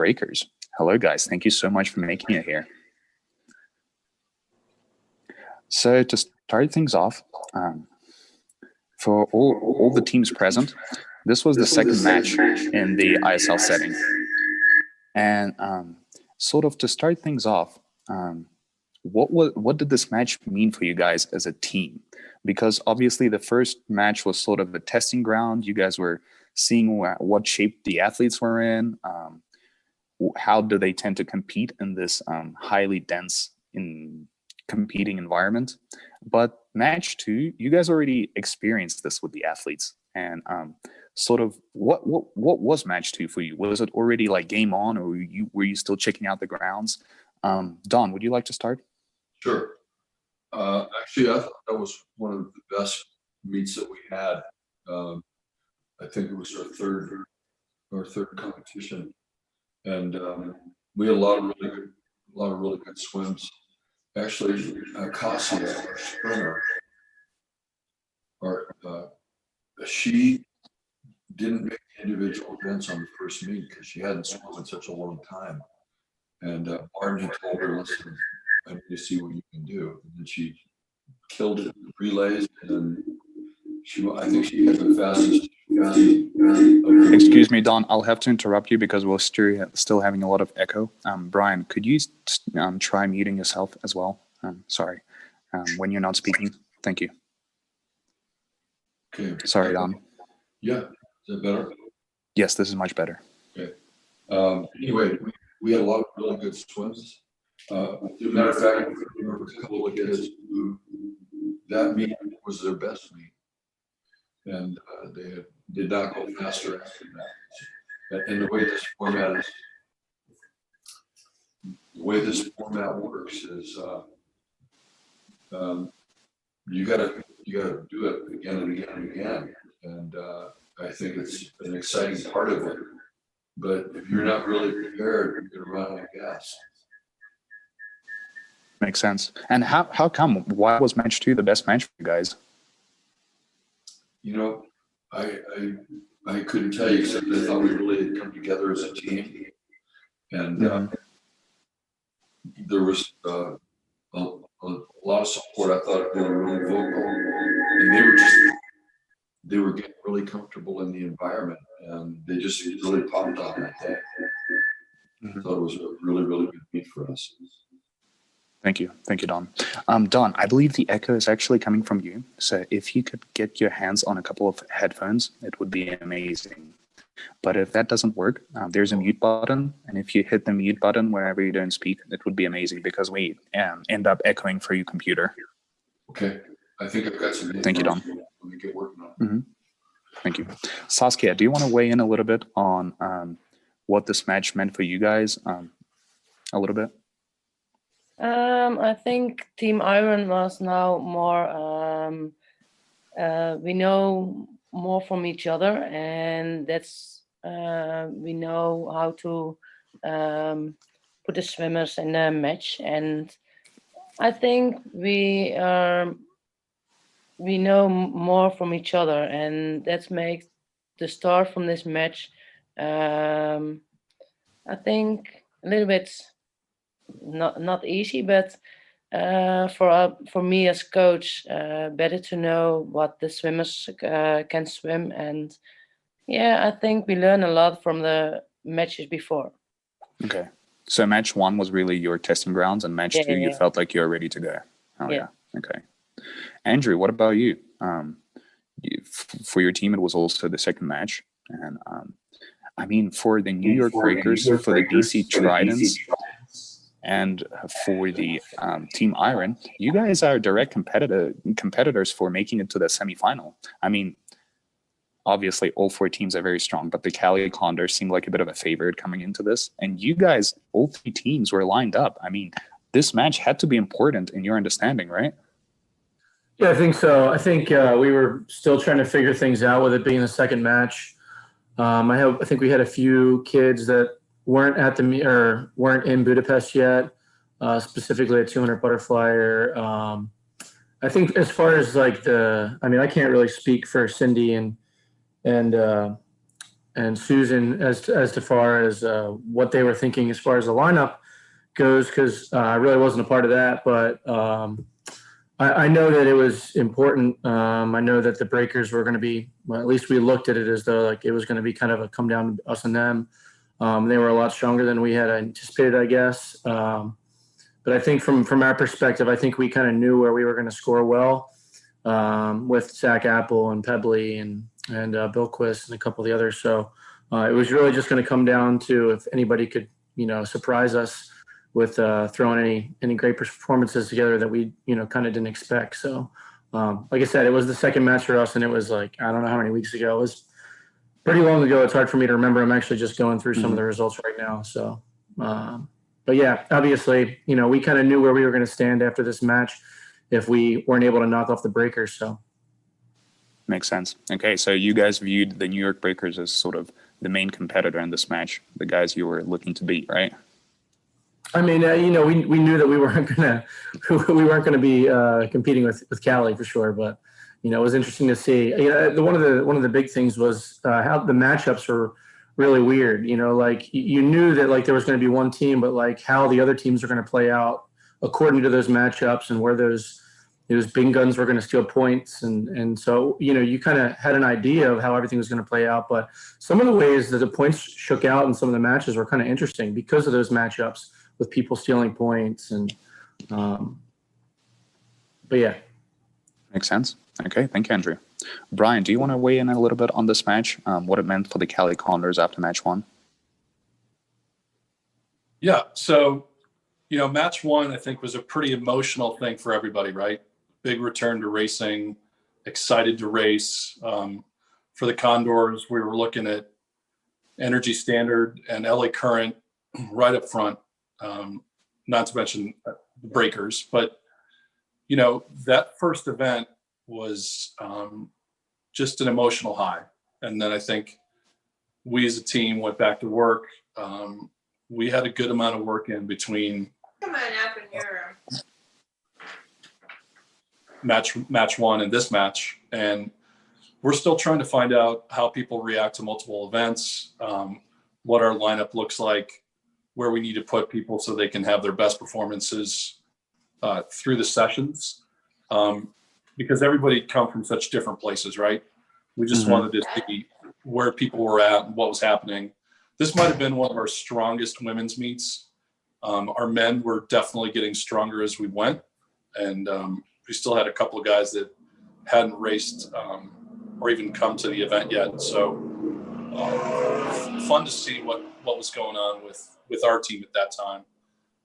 Breakers. Hello, guys. Thank you so much for making it here. So to start things off, for all the teams present, this was the second match in the ISL setting. And sort of to start things off, what did this match mean for you guys as a team? Because obviously the first match was sort of a testing ground. You guys were seeing what shape the athletes were in. How do they tend to compete in this highly dense competing environment? But match two, you guys already experienced this with the athletes. And sort of what was match two for you? Was it already like game on, or were you still checking out the grounds? Don, would you like to start? Sure. Actually, I thought that was one of the best meets that we had. I think it was our third competition, and we had a lot of really good swims. Actually, Cassia, our sprinter, she didn't make individual events on the first meet because she hadn't swum in such a long time. And Martin had told her, "Listen, I need to see what you can do." And then she killed it in the relays, and I think she had the fastest. Excuse me, Don. I'll have to interrupt you because we're still having a lot of echo. Brian, could you try muting yourself as well? Sorry, when you're not speaking. Thank you. Okay. Sorry, Don. Yeah. Is that better? Yes, this is much better. Okay. Anyway, we had a lot of really good swims. As a matter of fact, there were a couple of kids who that meet was their best meet, and they did not go faster after that. And the way this format works is you gotta do it again and again and again, and I think it's an exciting part of it. But if you're not really prepared, you're gonna run out of gas. Makes sense. And how come? Why was match two the best match for you guys? You know, I couldn't tell you, except I thought we really had come together as a team, and there was a lot of support. I thought they were really vocal, and they were getting really comfortable in the environment, and they just really popped on that day. I thought it was a really, really good meet for us. Thank you, Don. Don, I believe the echo is actually coming from you. So if you could get your hands on a couple of headphones, it would be amazing. But if that doesn't work, there's a mute button, and if you hit the mute button wherever you don't speak, it would be amazing because we end up echoing for your computer. Okay, I think I've got some. Thank you, Don. Let me get working on it. Thank you. Saskia, do you want to weigh in a little bit on what this match meant for you guys? A little bit. I think Team Iron was now more. We know more from each other, and that's we know how to put the swimmers in a match, and I think we know more from each other, and that makes the start from this match. I think a little bit not easy, but for me as coach, better to know what the swimmers can swim, and yeah, I think we learn a lot from the matches before. Okay, so match one was really your testing grounds, and match two you felt like you were ready to go. Oh yeah. Okay, Andrew, what about you? For your team, it was also the second match, and I mean, for the New York Breakers, for the DC Tridents, and for the Team Iron, you guys are direct competitors for making it to the semifinal. I mean, obviously all four teams are very strong, but the Cali Condors seemed like a bit of a favorite coming into this. And you guys, all three teams were lined up. I mean, this match had to be important in your understanding, right? Yeah, I think so. I think we were still trying to figure things out with it being the second match. I think we had a few kids that weren't in Budapest yet, specifically a 200 butterflyer. I think as far as like I can't really speak for Cindy and and Susan as far as what they were thinking as far as the lineup goes, because I really wasn't a part of that, but I know that it was important. I know that the breakers were going to be, well, at least we looked at it as though like it was going to be kind of a come down to us and them. They were a lot stronger than we had anticipated, I guess. But I think from our perspective, I think we kind of knew where we were going to score well with Zach Apple and Pebley and Bilquist and a couple of the others. So it was really just going to come down to if anybody could, surprise us with throwing any great performances together that we, kind of didn't expect. So like I said, it was the second match for us, and it was like, I don't know how many weeks ago. It was pretty long ago. It's hard for me to remember. I'm actually just going through some of the results right now. So, but yeah, obviously, we kind of knew where we were going to stand after this match if we weren't able to knock off the Breakers. So makes sense. Okay, so you guys viewed the New York Breakers as sort of the main competitor in this match, the guys you were looking to beat, right? I mean, we knew that we weren't gonna be competing with Cali for sure, but it was interesting to see. One of the big things was how the matchups were really weird. Like you knew that like there was going to be one team, but like how the other teams are going to play out according to those matchups and where those big guns were going to steal points, and so you kind of had an idea of how everything was going to play out. But some of the ways that the points shook out in some of the matches were kind of interesting because of those matchups with people stealing points and but yeah. Makes sense. Okay, thank you, Andrew. Brian, do you want to weigh in a little bit on this match, what it meant for the Cali Condors after match one? Yeah, so, match one, I think, was a pretty emotional thing for everybody, right? Big return to racing, excited to race. For the Condors, we were looking at Energy Standard and LA Current right up front, not to mention the Breakers. But, that first event was just an emotional high. And then I think we as a team went back to work. We had a good amount of work in between match one and this match. And we're still trying to find out how people react to multiple events, what our lineup looks like, where we need to put people so they can have their best performances through the sessions. Because everybody come from such different places, right? We just wanted to see where people were at and what was happening. This might have been one of our strongest women's meets. Our men were definitely getting stronger as we went. And we still had a couple of guys that hadn't raced or even come to the event yet. So fun to see what was going on with our team at that time.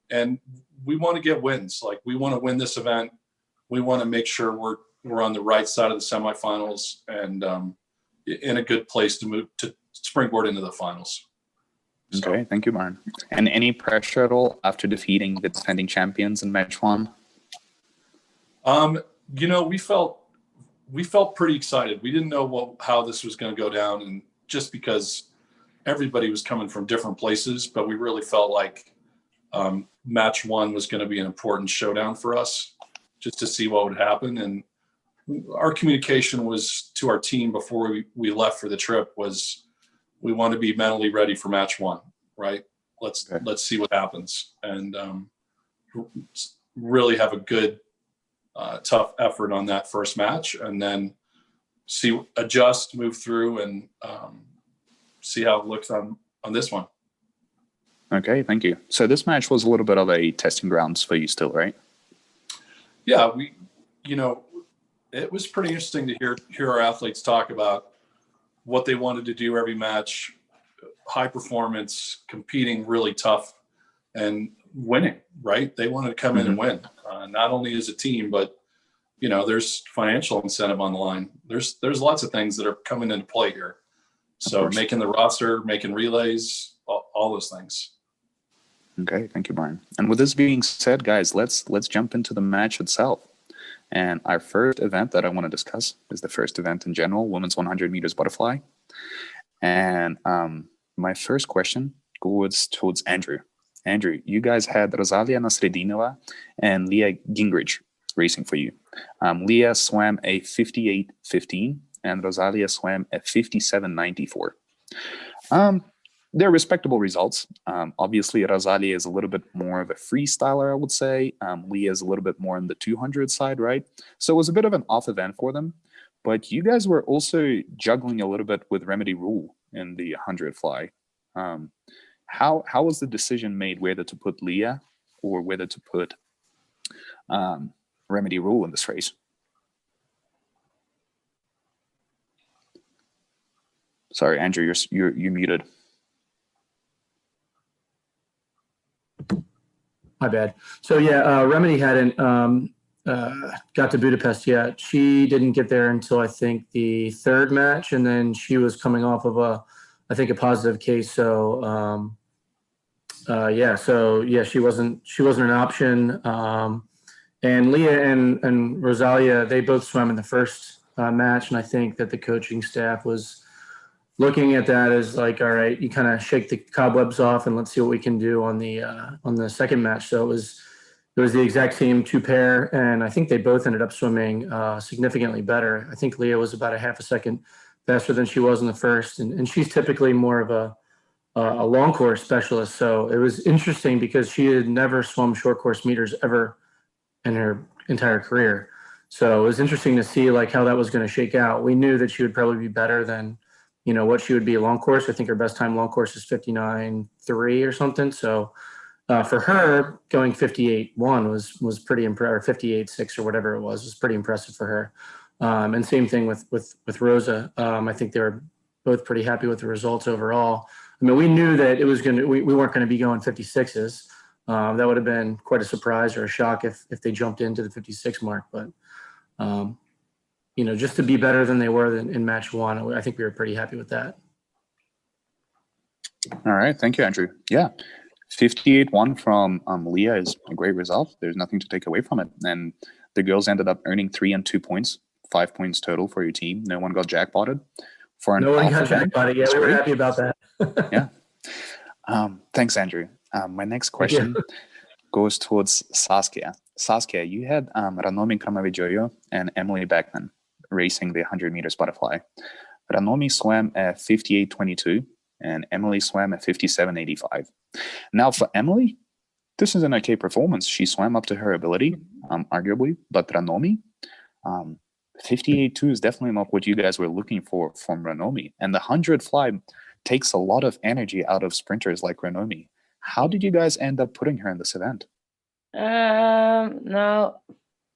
And we want to get wins. Like, we want to win this event. We want to make sure we're on the right side of the semifinals and in a good place to move to springboard into the finals. Okay, thank you, Brian. And any pressure at all after defeating the defending champions in match one? We felt pretty excited. We didn't know how this was going to go down, and just because everybody was coming from different places, but we really felt like match one was going to be an important showdown for us, just to see what would happen. And our communication was to our team before we left for the trip was, we want to be mentally ready for match one, right? Let's see what happens, and really have a good, tough effort on that first match, and then adjust, move through, and see how it looks on this one. Okay, thank you. So this match was a little bit of a testing grounds for you still, right? Yeah, it was pretty interesting to hear our athletes talk about what they wanted to do every match, high performance, competing really tough, and winning, right? They wanted to come in and win, not only as a team, but, there's financial incentive on the line. There's lots of things that are coming into play here. So making the roster, making relays, all those things. Okay, thank you, Brian. And with this being said, guys, let's jump into the match itself. And our first event that I want to discuss is the first event in general, women's 100 meters butterfly. And my first question goes towards Andrew. Andrew, you guys had Rosalia Nasreddinova and Leah Gingrich racing for you. Leah swam a 58.15 and Rosalia swam a 57.94. They're respectable results. Obviously, Rosalia is a little bit more of a freestyler, I would say. Leah is a little bit more on the 200 side, right? So it was a bit of an off event for them. But you guys were also juggling a little bit with Remedy Rule in the 100 fly. How was the decision made whether to put Leah or whether to put Remedy Rule in this race? Sorry, Andrew, you're muted. My bad. So yeah, Remedy hadn't got to Budapest yet. She didn't get there until I think the third match, and then she was coming off of a positive case. So she wasn't an option. And Leah and Rosalia, they both swam in the first match, and I think that the coaching staff was looking at that as like, all right, you kind of shake the cobwebs off and let's see what we can do on the second match. So it was the exact same two pair, and I think they both ended up swimming significantly better. I think Leah was about a half a second faster than she was in the first, and she's typically more of a long course specialist. So it was interesting because she had never swum short course meters ever in her entire career. So it was interesting to see like how that was going to shake out. We knew that she would probably be better than what she would be a long course. I think her best time long course is 59.3 or something. So for her, going 58.1 was pretty impressive, or 58.6 or whatever it was pretty impressive for her. And same thing with Rosa. I think they were both pretty happy with the results overall. I mean, we knew that it was we weren't going to be going 56s. That would have been quite a surprise or a shock if they jumped into the 56 mark. But just to be better than they were in match one, I think we were pretty happy with that. All right. Thank you, Andrew. Yeah. 58.1 from Leah is a great result. There's nothing to take away from it. And the girls ended up earning 3 and 2 points, 5 points total for your team. No one got jackpotted. No one got jackpotted. Yeah, we were happy about that. Yeah. Thanks, Andrew. My next question goes towards Saskia. Saskia, you had Ranomi Kramavidjojo and Emily Beckman racing the 100 meters butterfly. Ranomi swam at 58.22 and Emily swam at 57.85. Now for Emily, this is an okay performance. She swam up to her ability, arguably, but Ranomi, 58.2 is definitely not what you guys were looking for from Ranomi. And the 100 fly takes a lot of energy out of sprinters like Ranomi. How did you guys end up putting her in this event? Now,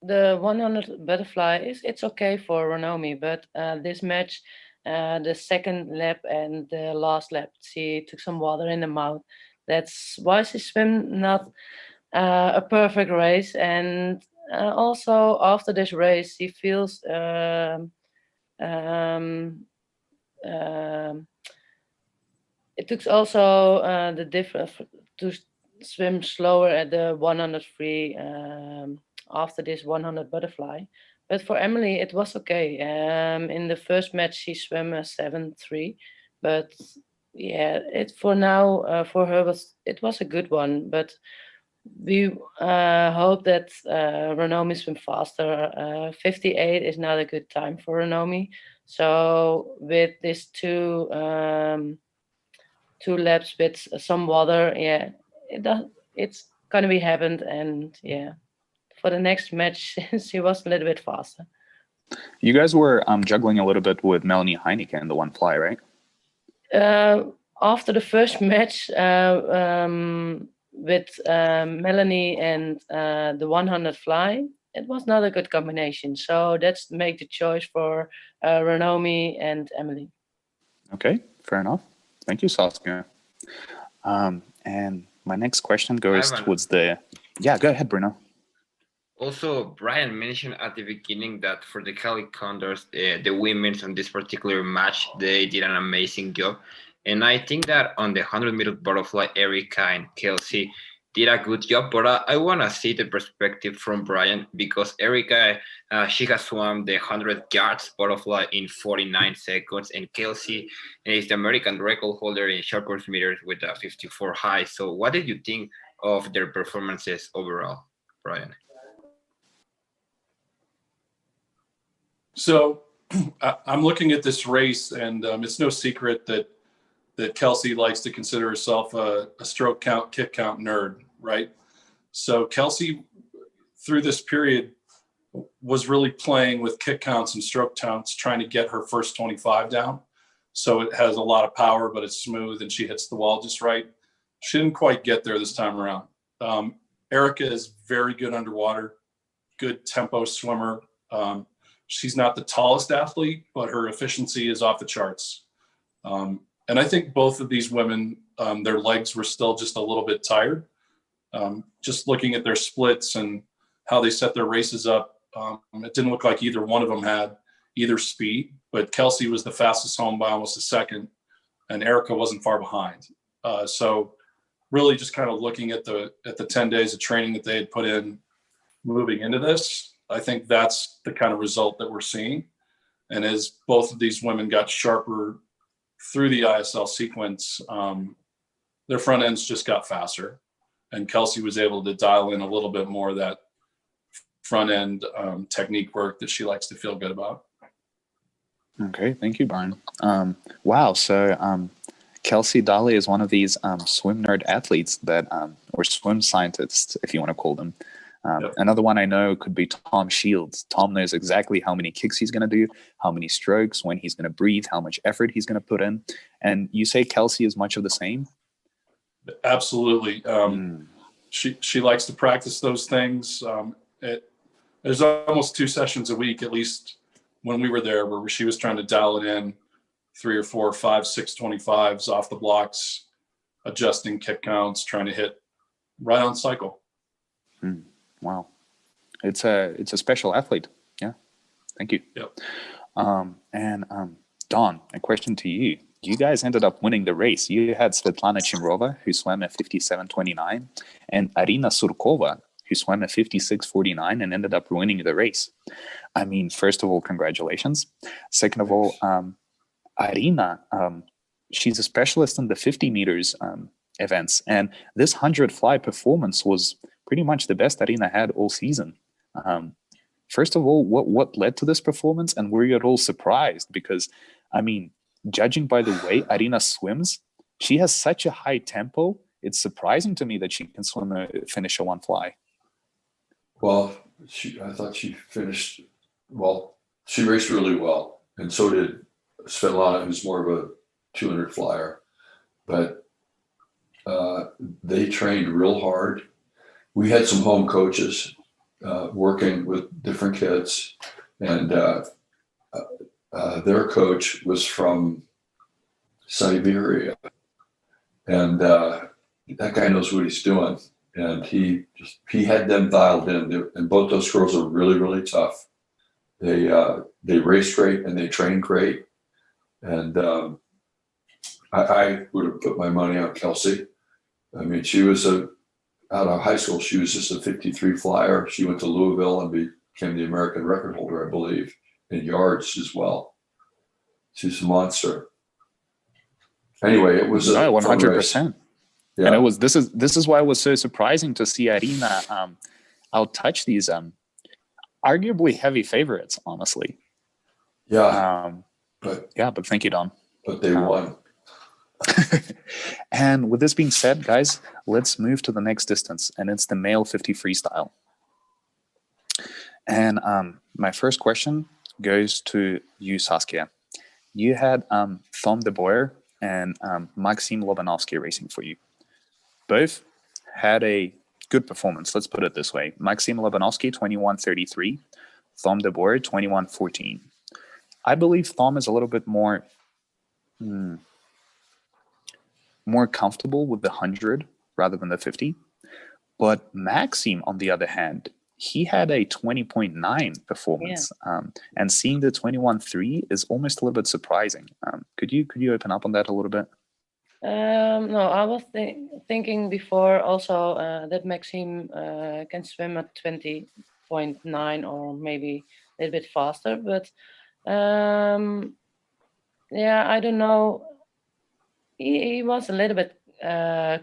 the 100 butterfly it's okay for Ranomi, but this match, the second lap and the last lap, she took some water in the mouth. That's why she swam not a perfect race. And also after this race, she feels it took also the difference to swim slower at the 100 free after this 100 butterfly. But for Emily, it was okay. In the first match, she swam a 7.3, but yeah, it for now for her it was a good one. But we hope that Ranomi swim faster. 58 is not a good time for Ranomi. So with these two laps with some water, yeah, it's gonna be happened. And yeah, for the next match, she was a little bit faster. You guys were juggling a little bit with Melanie Heineken in the one fly, right? After the first match with Melanie and the 100 fly, it was not a good combination. So that's make the choice for Ranomi and Emily. Okay, fair enough. Thank you, Saskia. And my next question goes towards the... Yeah, go ahead, Bruno. Also, Brian mentioned at the beginning that for the Cali Condors, the women on this particular match, they did an amazing job. And I think that on the 100-meter butterfly, Erica and Kelsey did a good job. But I want to see the perspective from Brian, because Erica, she has swum the 100 yards butterfly in 49 seconds. And Kelsey is the American record holder in short course meters with a 54 high. So what did you think of their performances overall, Brian? So I'm looking at this race, and it's no secret that that Kelsey likes to consider herself a stroke count, kick count nerd, right? So Kelsey, through this period, was really playing with kick counts and stroke counts, trying to get her first 25 down. So it has a lot of power, but it's smooth and she hits the wall just right. She didn't quite get there this time around. Erica is very good underwater, good tempo swimmer. She's not the tallest athlete, but her efficiency is off the charts. And I think both of these women, their legs were still just a little bit tired. Just looking at their splits and how they set their races up, it didn't look like either one of them had either speed, but Kelsey was the fastest home by almost a second, and Erica wasn't far behind. So really just kind of looking at the 10 days of training that they had put in moving into this, I think that's the kind of result that we're seeing. And as both of these women got sharper through the ISL sequence, their front ends just got faster. And Kelsey was able to dial in a little bit more of that front end technique work that she likes to feel good about. Okay, thank you, Brian. Wow, so Kelsey Dolly is one of these swim nerd athletes that, or swim scientists, if you want to call them. Yep. Another one I know could be Tom Shields. Tom knows exactly how many kicks he's going to do, how many strokes, when he's going to breathe, how much effort he's going to put in. And you say Kelsey is much of the same? Absolutely. She likes to practice those things. There's almost 2 sessions a week, at least when we were there, where she was trying to dial it in 3 or 4 or 5, 6 25s off the blocks, adjusting kick counts, trying to hit right on cycle. Wow. It's a special athlete. Yeah. Thank you. Yep. Don, a question to you. You guys ended up winning the race. You had Svetlana Chimrova, who swam at 57.29, and Arina Surkova, who swam at 56.49 and ended up winning the race. I mean, first of all, congratulations. Second of all, Arina, she's a specialist in the 50 meters events, and this 100 fly performance was pretty much the best Arina had all season. First of all, what led to this performance, and were you at all surprised? Because, I mean, judging by the way Arina swims, she has such a high tempo. It's surprising to me that she can finish a one fly. Well, I thought she finished well. She raced really well, and so did Svetlana, who's more of a 200 flyer. But they trained real hard. We had some home coaches working with different kids, and their coach was from Siberia, and that guy knows what he's doing. And he had them dialed in, and both those girls are really, really tough. They race great and they train great. And I would have put my money on Kelsey. I mean, she was out of high school, she was just a 53 flyer. She went to Louisville and became the American record holder, I believe, in yards as well. She's a monster. Anyway, it was 100%. Yeah. And it was this is why it was so surprising to see Arina outtouch these arguably heavy favorites, honestly. Yeah. But thank you, Don. But they won. And with this being said, guys, let's move to the next distance, and it's the male 50 freestyle. And my first question goes to you, Saskia. You had Tom de Boer and Maxime Lobanovsky racing for you. Both had a good performance, let's put it this way. Maxime Lobanovsky, 21.33. Tom de Boer, 21.14. I believe Tom is a little bit more comfortable with the 100 rather than the 50. But Maxime, on the other hand, he had a 20.9 performance. Yeah. And seeing the 21.3 is almost a little bit surprising. Could you open up on that a little bit? No, I was thinking before also that Maxime can swim at 20.9 or maybe a little bit faster. But yeah, I don't know. He was a little bit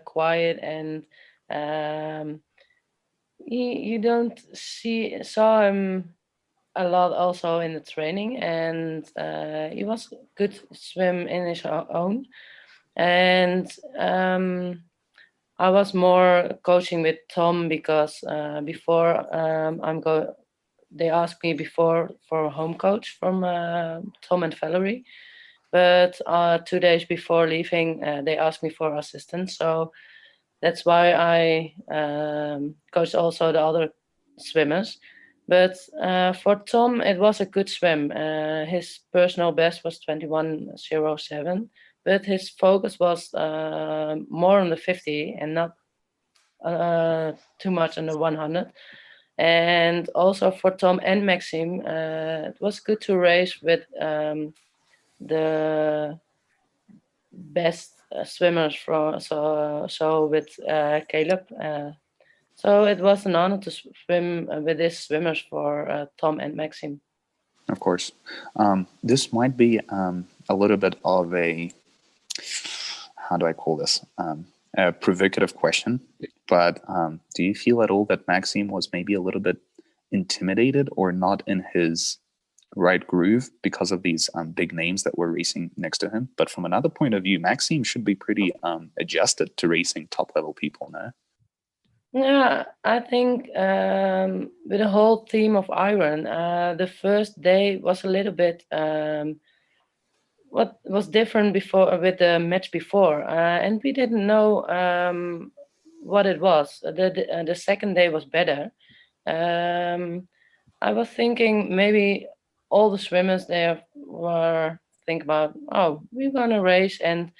quiet, and you don't saw him a lot also in the training, and he was good swim in his own. And I was more coaching with Tom because before they asked me before for a home coach from Tom and Valerie, but 2 days before leaving, they asked me for assistant. So that's why I coached also the other swimmers. But for Tom, it was a good swim. His personal best was 21:07, but his focus was more on the 50 and not too much on the 100. And also for Tom and Maxime, it was good to race with the best swimmers from so with Caleb. So it was an honor to swim with these swimmers for Tom and Maxime. Of course. This might be a little bit of a, how do I call this? A provocative question, but do you feel at all that Maxime was maybe a little bit intimidated or not in his right groove because of these big names that were racing next to him? But from another point of view, Maxime should be pretty adjusted to racing top level people, no? Yeah, I think with the whole team of Iron, the first day was a little bit what was different before with the match before, and we didn't know what it was. The second day was better. I was thinking maybe all the swimmers there were think about, oh, we're gonna race, and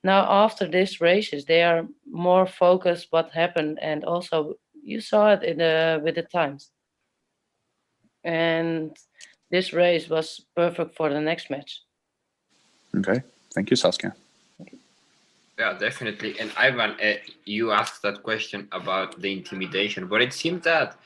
now after these races they are more focused what happened, and also you saw it in the with the times. And this race was perfect for the next match. Okay, thank you, Saskia. Yeah, definitely. And Ivan, you asked that question about the intimidation, but it seemed that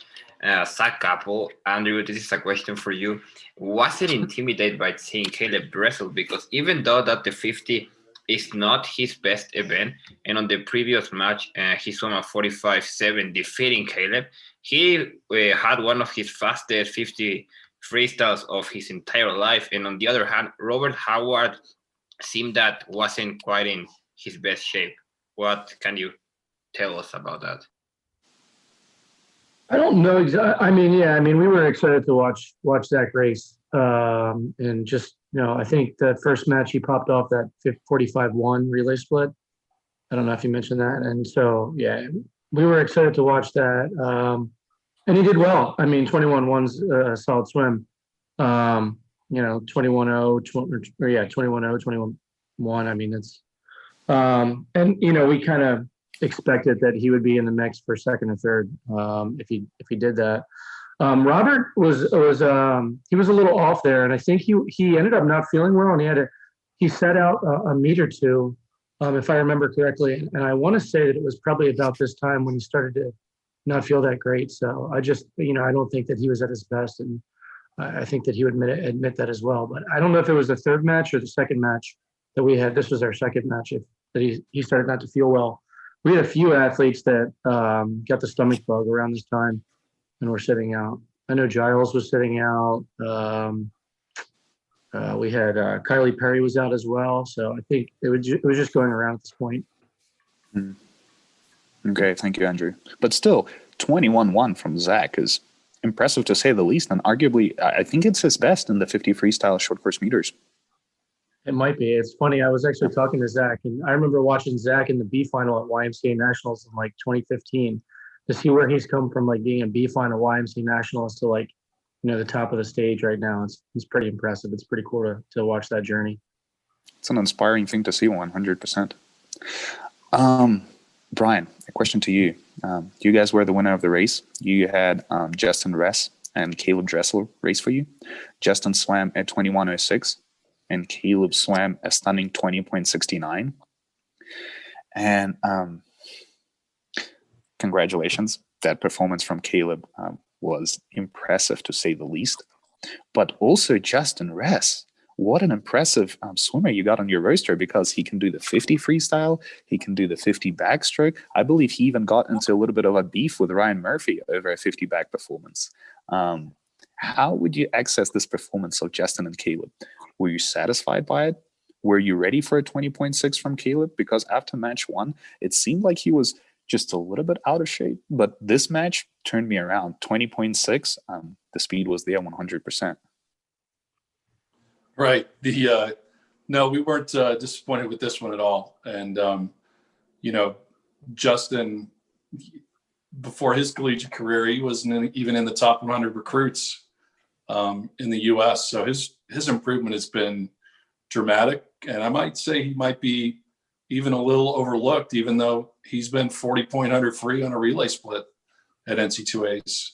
Zach Capel, Andrew, this is a question for you. Wasn't intimidated by seeing Caleb Dressel, because even though that the 50 is not his best event, and on the previous match he swam a 45.7 defeating Caleb, he had one of his fastest 50 freestyles of his entire life. And on the other hand, Robert Howard seemed that wasn't quite in his best shape. What can you tell us about that? I don't know exactly. I mean, we were excited to watch Zach race, and just I think the first match he popped off that 45-1 relay split. I don't know if you mentioned that, and so yeah, we were excited to watch that, and he did well. I mean, 21-1's a solid swim. 21-0, 21-0, 21-1. I mean, it's and we kind of expected that he would be in the mix for second or third if he did that. Robert was he was a little off there, and I think he ended up not feeling well, and he set out a meet or two, if I remember correctly, and I want to say that it was probably about this time when he started to not feel that great. So I just I don't think that he was at his best, and I think that he would admit that as well. But I don't know if it was the third match or the second match that we had. This was our second match that he started not to feel well. We had a few athletes that got the stomach bug around this time and were sitting out. I know Giles was sitting out. We had Kylie Perry was out as well. So I think it was just going around at this point. Okay, thank you, Andrew. But still, 21-1 from Zach is impressive to say the least, and arguably, I think it's his best in the 50 freestyle short course meters. It might be. It's funny. I was actually talking to Zach, and I remember watching Zach in the B final at YMCA Nationals in like 2015 to see where he's come from, like being a B final YMCA Nationals to like, the top of the stage right now. It's pretty impressive. It's pretty cool to watch that journey. It's an inspiring thing to see, 100%. Brian, a question to you. You guys were the winner of the race. You had Justin Ress and Caleb Dressel race for you. Justin swam at 21:06. And Caleb swam a stunning 20.69. And congratulations. That performance from Caleb was impressive, to say the least. But also Justin Ress, what an impressive swimmer you got on your roster, because he can do the 50 freestyle, he can do the 50 backstroke. I believe he even got into a little bit of a beef with Ryan Murphy over a 50 back performance. How would you access this performance of Justin and Caleb? Were you satisfied by it? were you ready for a 20.6 from Caleb? Because after match 1, it seemed like he was just a little bit out of shape, but this match turned me around. 20.6, the speed was there 100%. Right. No, we weren't disappointed with this one at all. And, Justin, before his collegiate career, he wasn't even in the top 100 recruits in the U.S. So his improvement has been dramatic. And I might say he might be even a little overlooked, even though he's been 40-point under free on a relay split at NC2As.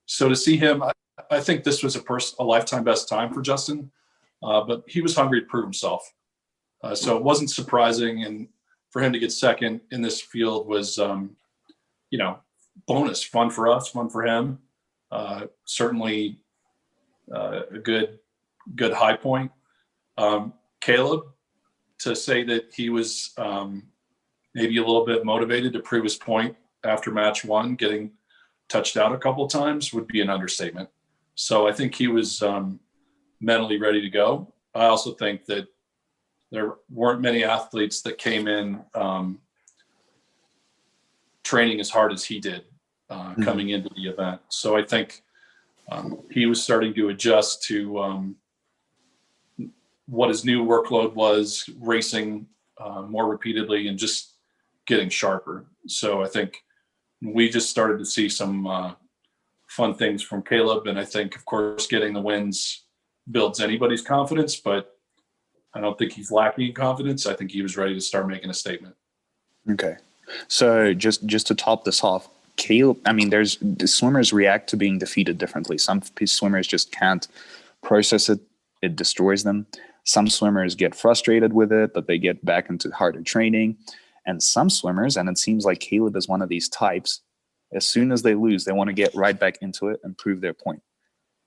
So to see him, I think this was a lifetime best time for Justin, but he was hungry to prove himself. So it wasn't surprising. And for him to get second in this field was, bonus, fun for us, fun for him. Certainly a good high point. Caleb, to say that he was maybe a little bit motivated to prove his point after match 1, getting touched out a couple of times, would be an understatement. So I think he was mentally ready to go. I also think that there weren't many athletes that came in training as hard as he did coming into the event. So I think he was starting to adjust to what his new workload was, racing more repeatedly and just getting sharper. So I think we just started to see some fun things from Caleb. And I think, of course, getting the wins builds anybody's confidence, but I don't think he's lacking in confidence. I think he was ready to start making a statement. Okay. So just to top this off, Caleb, the swimmers react to being defeated differently. Some swimmers just can't process it. It destroys them. Some swimmers get frustrated with it, but they get back into harder training. And some swimmers, and it seems like Caleb is one of these types, as soon as they lose, they want to get right back into it and prove their point.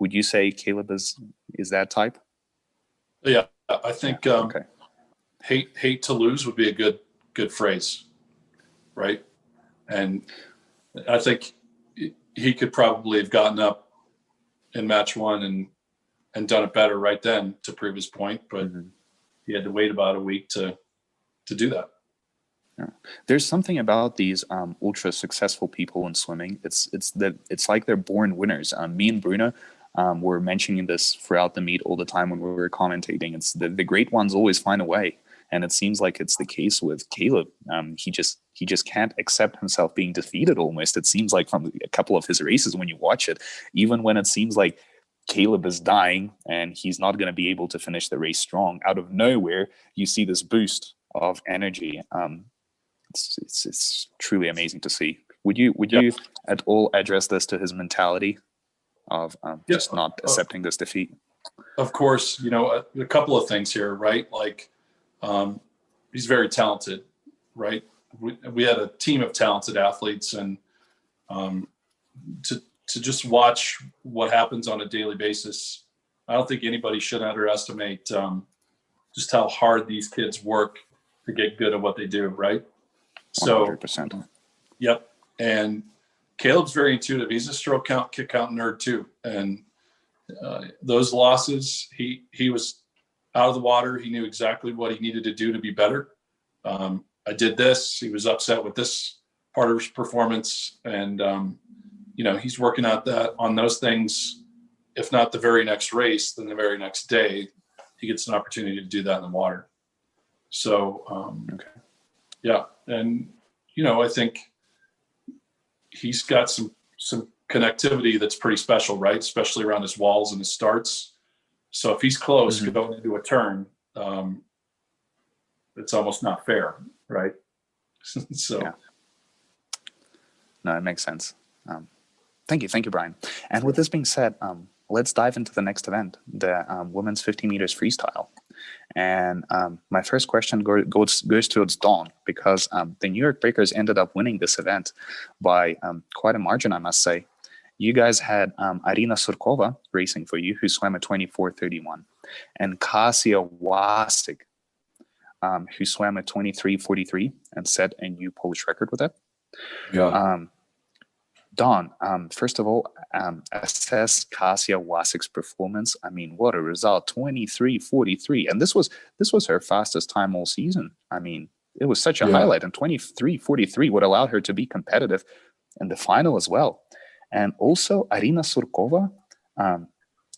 Would you say Caleb is that type? Yeah, I think okay. hate to lose would be a good phrase, right? And I think he could probably have gotten up in match 1 and done it better right then to prove his point, but he had to wait about a week to do that. Yeah. There's something about these ultra successful people in swimming. It's like they're born winners. Me and Bruno were mentioning this throughout the meet all the time when we were commentating. It's the great ones always find a way, and it seems like it's the case with Caleb. He just can't accept himself being defeated. Almost, it seems like from a couple of his races when you watch it, even when it seems like Caleb is dying and he's not going to be able to finish the race strong, out of nowhere you see this boost of energy. It's truly amazing to see. Would you at all address this to his mentality of just not accepting this defeat? Of course, a couple of things here, right? Like he's very talented, right? We had a team of talented athletes, and to just watch what happens on a daily basis, I don't think anybody should underestimate just how hard these kids work to get good at what they do, right? 100%. So, yep. And Caleb's very intuitive. He's a stroke count, kick count nerd too. And those losses, he was out of the water. He knew exactly what he needed to do to be better. I did this. He was upset with this part of his performance. And, he's working on those things. If not the very next race, then the very next day, he gets an opportunity to do that in the water. So, yeah. And, I think he's got some connectivity that's pretty special, right? Especially around his walls and his starts. So if he's close going into a turn, it's almost not fair, right? So. Yeah. No, it makes sense. Thank you, Brian. And with this being said, let's dive into the next event, the women's 50 meters freestyle. And my first question goes towards Dawn, because the New York Breakers ended up winning this event by quite a margin, I must say. You guys had Irina Surkova racing for you, who swam a 24:31, and Kasia Wasik, who swam a 23:43 and set a new Polish record with it. Yeah. Don, first of all, assess Kasia Wasik's performance. I mean, what a result, 23:43. And this was her fastest time all season. I mean, it was such a highlight, and 23:43 would allow her to be competitive in the final as well. And also, Arina Surkova,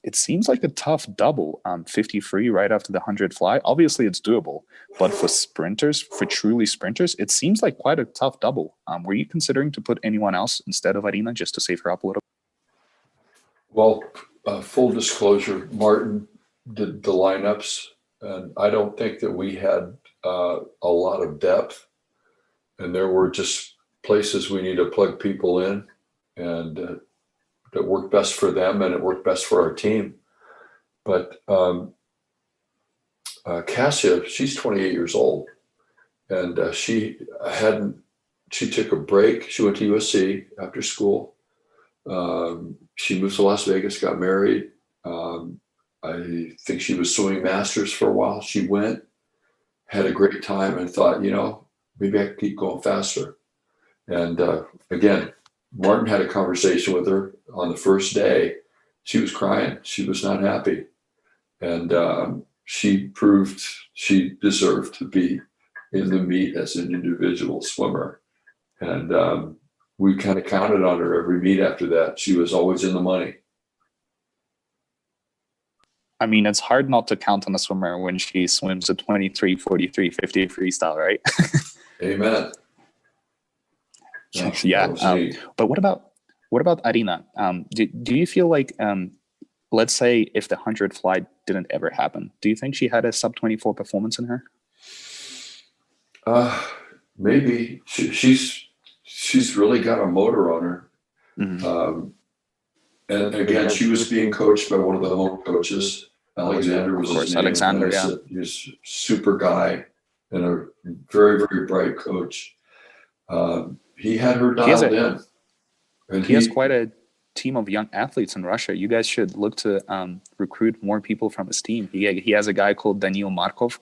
it seems like a tough double, 53 right after the 100 fly. Obviously, it's doable, but for sprinters, for truly sprinters, it seems like quite a tough double. Were you considering to put anyone else instead of Arina just to save her up a little? Well, full disclosure, Martin did the lineups, and I don't think that we had a lot of depth, and there were just places we need to plug people in, and that worked best for them, and it worked best for our team. But Kasia, she's 28 years old, and she took a break. She went to USC after school. She moved to Las Vegas, got married. I think she was swimming masters for a while. She went, had a great time, and thought, maybe I can keep going faster. And again, Martin had a conversation with her on the first day. She was crying. She was not happy. And she proved she deserved to be in the meet as an individual swimmer. And we kind of counted on her every meet after that. She was always in the money. I mean, it's hard not to count on a swimmer when she swims a 23:43 50 freestyle, right? Amen. Yeah. But what about Arina? Do you feel like, let's say if the 100 fly didn't ever happen, do you think she had a sub 24 performance in her? Maybe she's really got a motor on her. Mm-hmm. And again, she was being coached by one of the home coaches. Alexander was his name. Alexander, yeah. He's a super guy and a very, very bright coach. He had her dialed in. And he has quite a team of young athletes in Russia. You guys should look to recruit more people from his team. He has a guy called Daniil Markov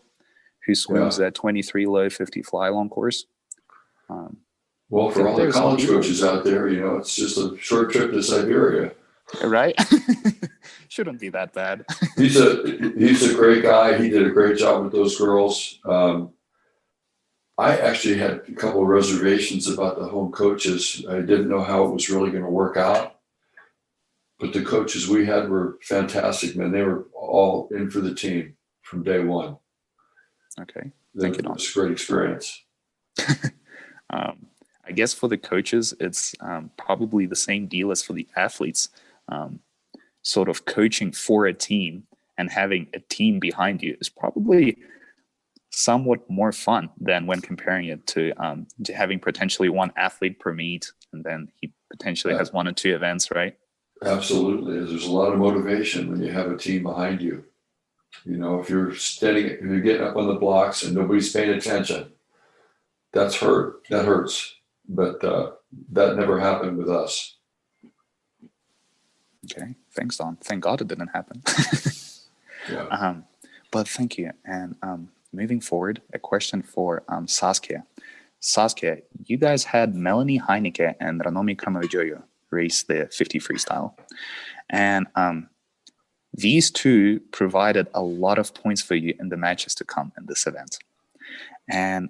who swims that 23 low 50 fly long course. Well, for all the college coaches out there, it's just a short trip to Siberia. Right? Shouldn't be that bad. He's a great guy. He did a great job with those girls. I actually had a couple of reservations about the home coaches. I didn't know how it was really going to work out. But the coaches we had were fantastic, man. They were all in for the team from day one. Okay. Thank you. It was a great experience. I guess for the coaches, it's probably the same deal as for the athletes. Sort of coaching for a team and having a team behind you is probably somewhat more fun than when comparing it to having potentially one athlete per meet, and then he potentially has 1 or 2 events, right? Absolutely. There's a lot of motivation when you have a team behind you. If you're getting up on the blocks and nobody's paying attention, that hurts. But that never happened with us. Okay, thanks, Don. Thank God it didn't happen. Yeah. But thank you. And moving forward, a question for Saskia. Saskia, you guys had Melanie Heineke and Ranomi Kramajoyo race the 50 freestyle. And these two provided a lot of points for you in the matches to come in this event. And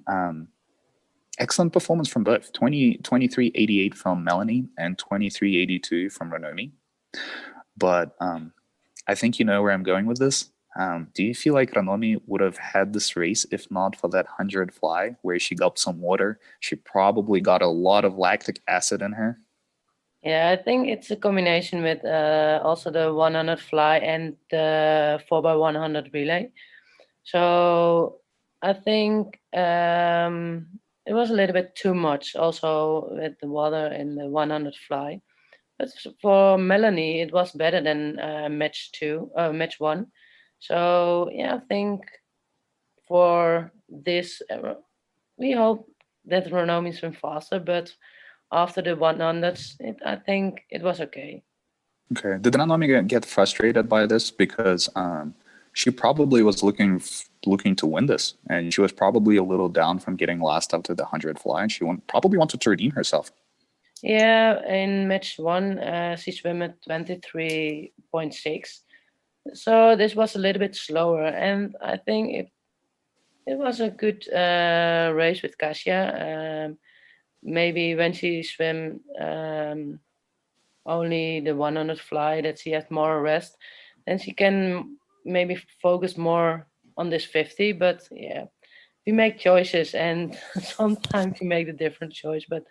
excellent performance from both, 23:88 from Melanie and 23:82 from Ranomi. But I think you know where I'm going with this. Do you feel like Ranomi would have had this race if not for that 100 fly where she gulped some water? She probably got a lot of lactic acid in her. Yeah, I think it's a combination with also the 100 fly and the 4x100 relay. So I think it was a little bit too much also with the water in the 100 fly. But for Melanie, it was better than match 1. So yeah, I think for this, we hope that Ranomi swim faster, but after the 100s, I think it was okay. Okay. Did Ranomi get frustrated by this? Because she probably was looking to win this, and she was probably a little down from getting last up to the 100 fly, and she probably wanted to redeem herself. Yeah, in match one, she swam at 23.6. So this was a little bit slower, and I think it was a good race with Kasia. Maybe when she swam only the 100 fly, that she has more rest, then she can maybe focus more on this 50. But yeah, we make choices, and sometimes we make the different choice. But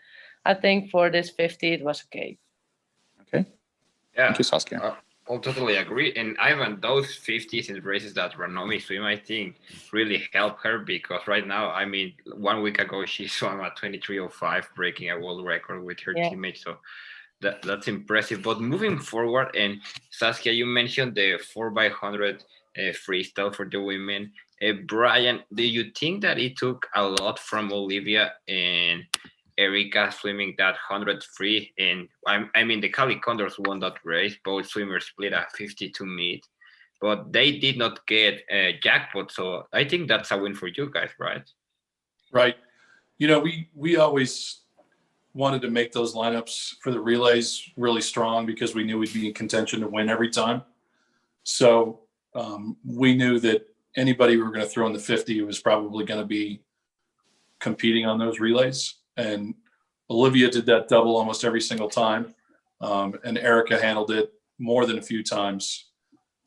I think for this 50, it was okay. Okay. Yeah, Thank you, Saskia. I'll totally agree. And Ivan, those 50s in races that Ranomi swim, I think, really help her because right now, I mean, 1 week ago she swam at 23:05, breaking a world record with her Yeah. teammates. So that's impressive. But moving forward, and Saskia, you mentioned the 4x100 freestyle for the women. Brian, do you think that it took a lot from Olivia and Erica swimming that 100 free? And I mean, the Cali Condors won that race. Both swimmers split a 52 meet, but they did not get a jackpot. So I think that's a win for you guys, right? Right. You know, we always wanted to make those lineups for the relays really strong because we knew we'd be in contention to win every time. So we knew that anybody we were going to throw in the 50 was probably going to be competing on those relays. And Olivia did that double almost every single time. And Erica handled it more than a few times.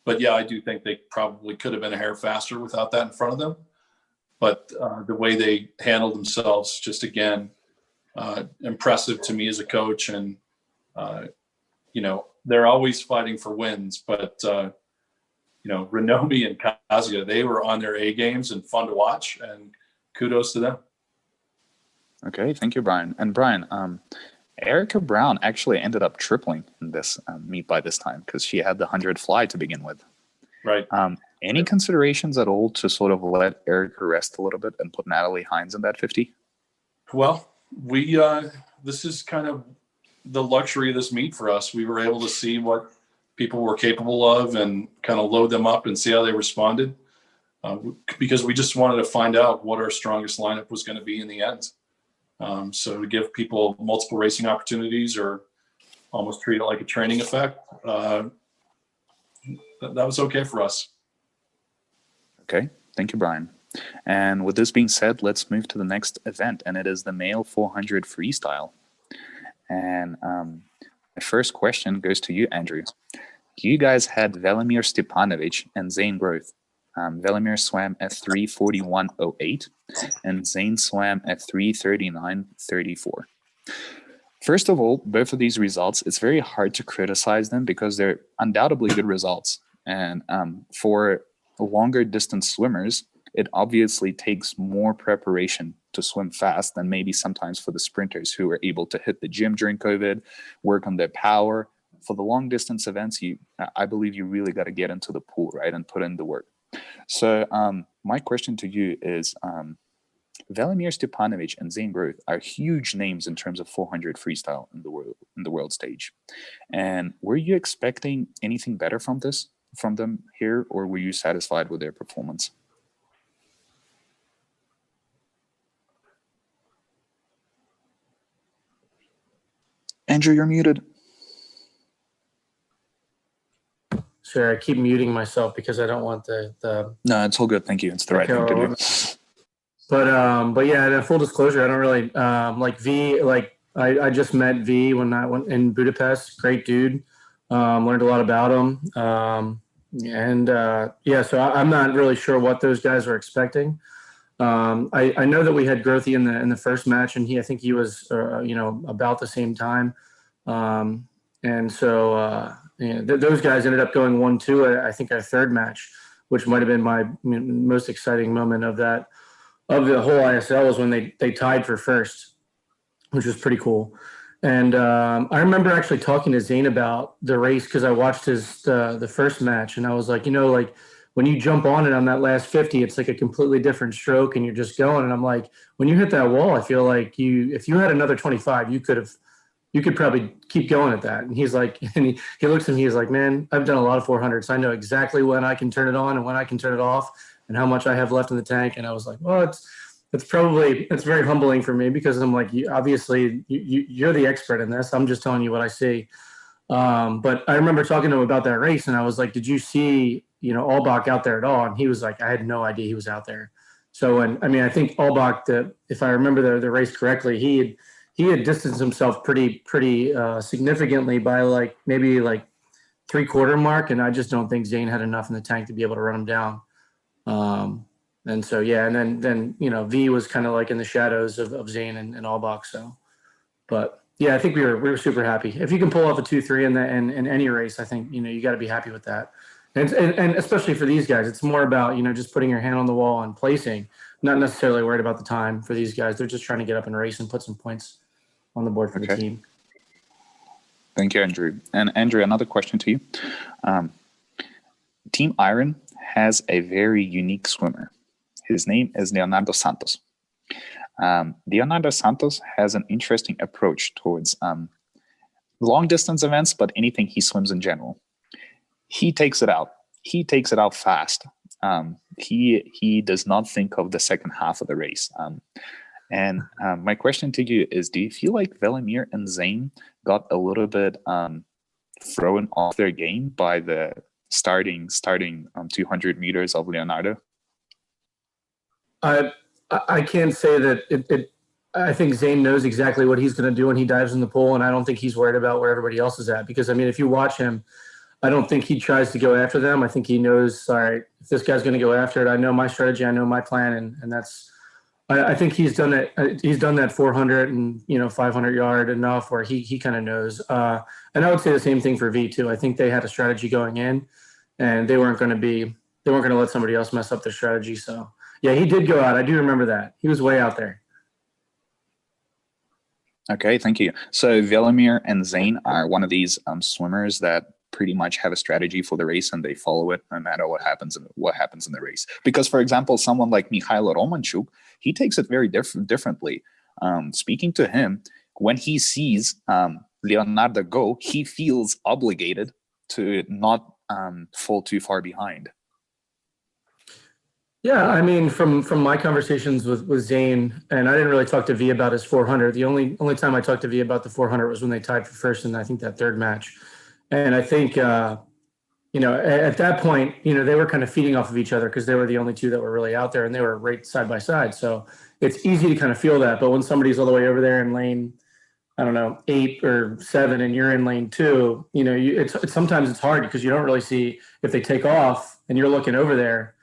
But yeah, I do think they probably could have been a hair faster without that in front of them. But the way they handled themselves, just again, impressive to me as a coach. And, you know, they're always fighting for wins. But, you know, Ranomi and Kazuya, they were on their A games and fun to watch. And kudos to them. Okay, thank you, Brian. And Brian, Erica Brown actually ended up tripling in this meet by this time because she had the 100 fly to begin with. Right. Any considerations at all to sort of let Erica rest a little bit and put Natalie Hines in that 50? Well, this is kind of the luxury of this meet for us. We were able to see what people were capable of and kind of load them up and see how they responded because we just wanted to find out what our strongest lineup was going to be in the end. So to give people multiple racing opportunities or almost treat it like a training effect, that was okay for us. Okay, thank you, Brian. And with this being said, let's move to the next event, and it is the male 400 freestyle. And my first question goes to you, Andrew. You guys had Velimir Stepanovic and Zane Groth. Velimir swam at 3:41.08, and Zane swam at 3:39.34. First of all, both of these results, it's very hard to criticize them because they're undoubtedly good results. And for longer distance swimmers, it obviously takes more preparation to swim fast than maybe sometimes for the sprinters who are able to hit the gym during COVID, work on their power. For the long distance events, I believe you really got to get into the pool, right, and put in the work. So my question to you is, Velimir Stepanovic and Zane Groth are huge names in terms of 400 freestyle in the world stage. And were you expecting anything better from them here, or were you satisfied with their performance? Andrew, you're muted. Sure, I keep muting myself because I don't want the No, it's all good. Thank you. It's the right thing to do. But yeah, full disclosure, I don't really like V. Like I just met V when I went in Budapest. Great dude. Learned a lot about him. Yeah, so I'm not really sure what those guys were expecting. I know that we had Grothy in the first match, and I think he was about the same time. And so those guys ended up going 1-2. I think our third match, which might have been my most exciting moment of the whole ISL, was when they tied for first, which was pretty cool. And I remember actually talking to Zane about the race because I watched the first match, and I was like, like when you jump on it on that last 50, it's like a completely different stroke, and you're just going. And I'm like, when you hit that wall, I feel like if you had another 25, you could probably keep going at that. And he's like, and he looks at me, he's like, man, I've done a lot of 400s. I know exactly when I can turn it on and when I can turn it off and how much I have left in the tank. And I was like, well, it's very humbling for me because I'm like, you're the expert in this. I'm just telling you what I see. But I remember talking to him about that race, and I was like, "Did you see, Albach out there at all?" And he was like, "I had no idea he was out there." So, I think Albach, if I remember the race correctly, he had distanced himself pretty significantly by maybe 3/4 mark, and I just don't think Zane had enough in the tank to be able to run him down. And so yeah, and then V was kind of like in the shadows of Zane and Albach. So, but. Yeah, I think we were super happy. If you can pull off a 2-3 in any race, I think you got to be happy with that. And especially for these guys, it's more about just putting your hand on the wall and placing, not necessarily worried about the time for these guys. They're just trying to get up and race and put some points on the board for the team. Thank you, Andrew. And Andrew, another question to you. Team Iron has a very unique swimmer. His name is Leonardo Santos. Leonardo Santos has an interesting approach towards long distance events, but anything he swims in general. He takes it out. He takes it out fast. He does not think of the second half of the race. And my question to you is, do you feel like Velimir and Zane got a little bit thrown off their game by the starting 200 meters of Leonardo? I can't say that I think Zane knows exactly what he's going to do when he dives in the pool, and I don't think he's worried about where everybody else is at. Because, if you watch him, I don't think he tries to go after them. I think he knows, all right, if this guy's going to go after it, I know my strategy, I know my plan, and that's – I think he's done it. He's done that 400 and 500 yard enough where he kind of knows. And I would say the same thing for V too. I think they had a strategy going in, and they weren't going to let somebody else mess up their strategy. So. Yeah, he did go out. I do remember that. He was way out there. Okay, thank you. So Velimir and Zane are one of these swimmers that pretty much have a strategy for the race and they follow it no matter what happens in the race. Because, for example, someone like Mihailo Romanchuk, he takes it very differently. Speaking to him, when he sees Leonardo go, he feels obligated to not fall too far behind. Yeah, from my conversations with Zane, and I didn't really talk to V about his 400. The only time I talked to V about the 400 was when they tied for first in, I think, that third match. And I think, at that point, they were kind of feeding off of each other because they were the only two that were really out there and they were right side by side. So it's easy to kind of feel that. But when somebody's all the way over there in lane, I don't know, 8 or 7, and you're in lane 2, it's sometimes it's hard because you don't really see if they take off and you're looking over there.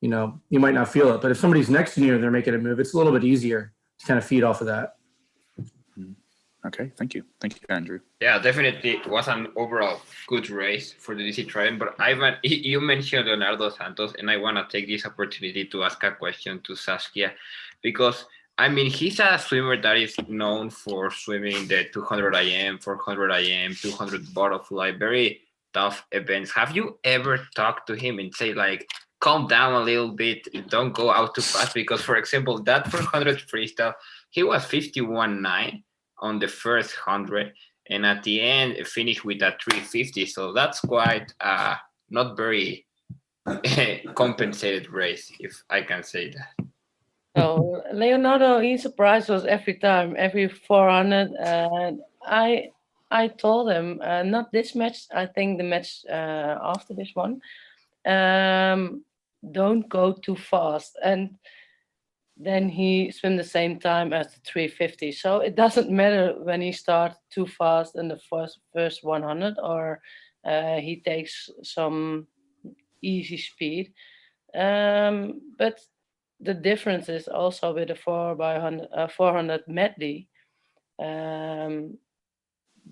You might not feel it, but if somebody's next to you and they're making a move, it's a little bit easier to kind of feed off of that. Okay, thank you. Thank you, Andrew. Yeah, definitely it was an overall good race for the DC Trident. But Ivan, you mentioned Leonardo Santos, and I want to take this opportunity to ask a question to Saskia, because he's a swimmer that is known for swimming the 200 IM, 400 IM, 200 butterfly, very tough events. Have you ever talked to him and say calm down a little bit, don't go out too fast? Because, for example, that 400 freestyle, he was 51.9 on the first 100, and at the end finished with a 350. So that's quite not very compensated race, if I can say that. So Leonardo, he surprised us every time, every 400. And I told him, not this match, I think the match after this one, don't go too fast. And then he swim the same time as the 350. So it doesn't matter when he starts too fast in the first 100 or he takes some easy speed. But the difference is also with the 400 medley. Then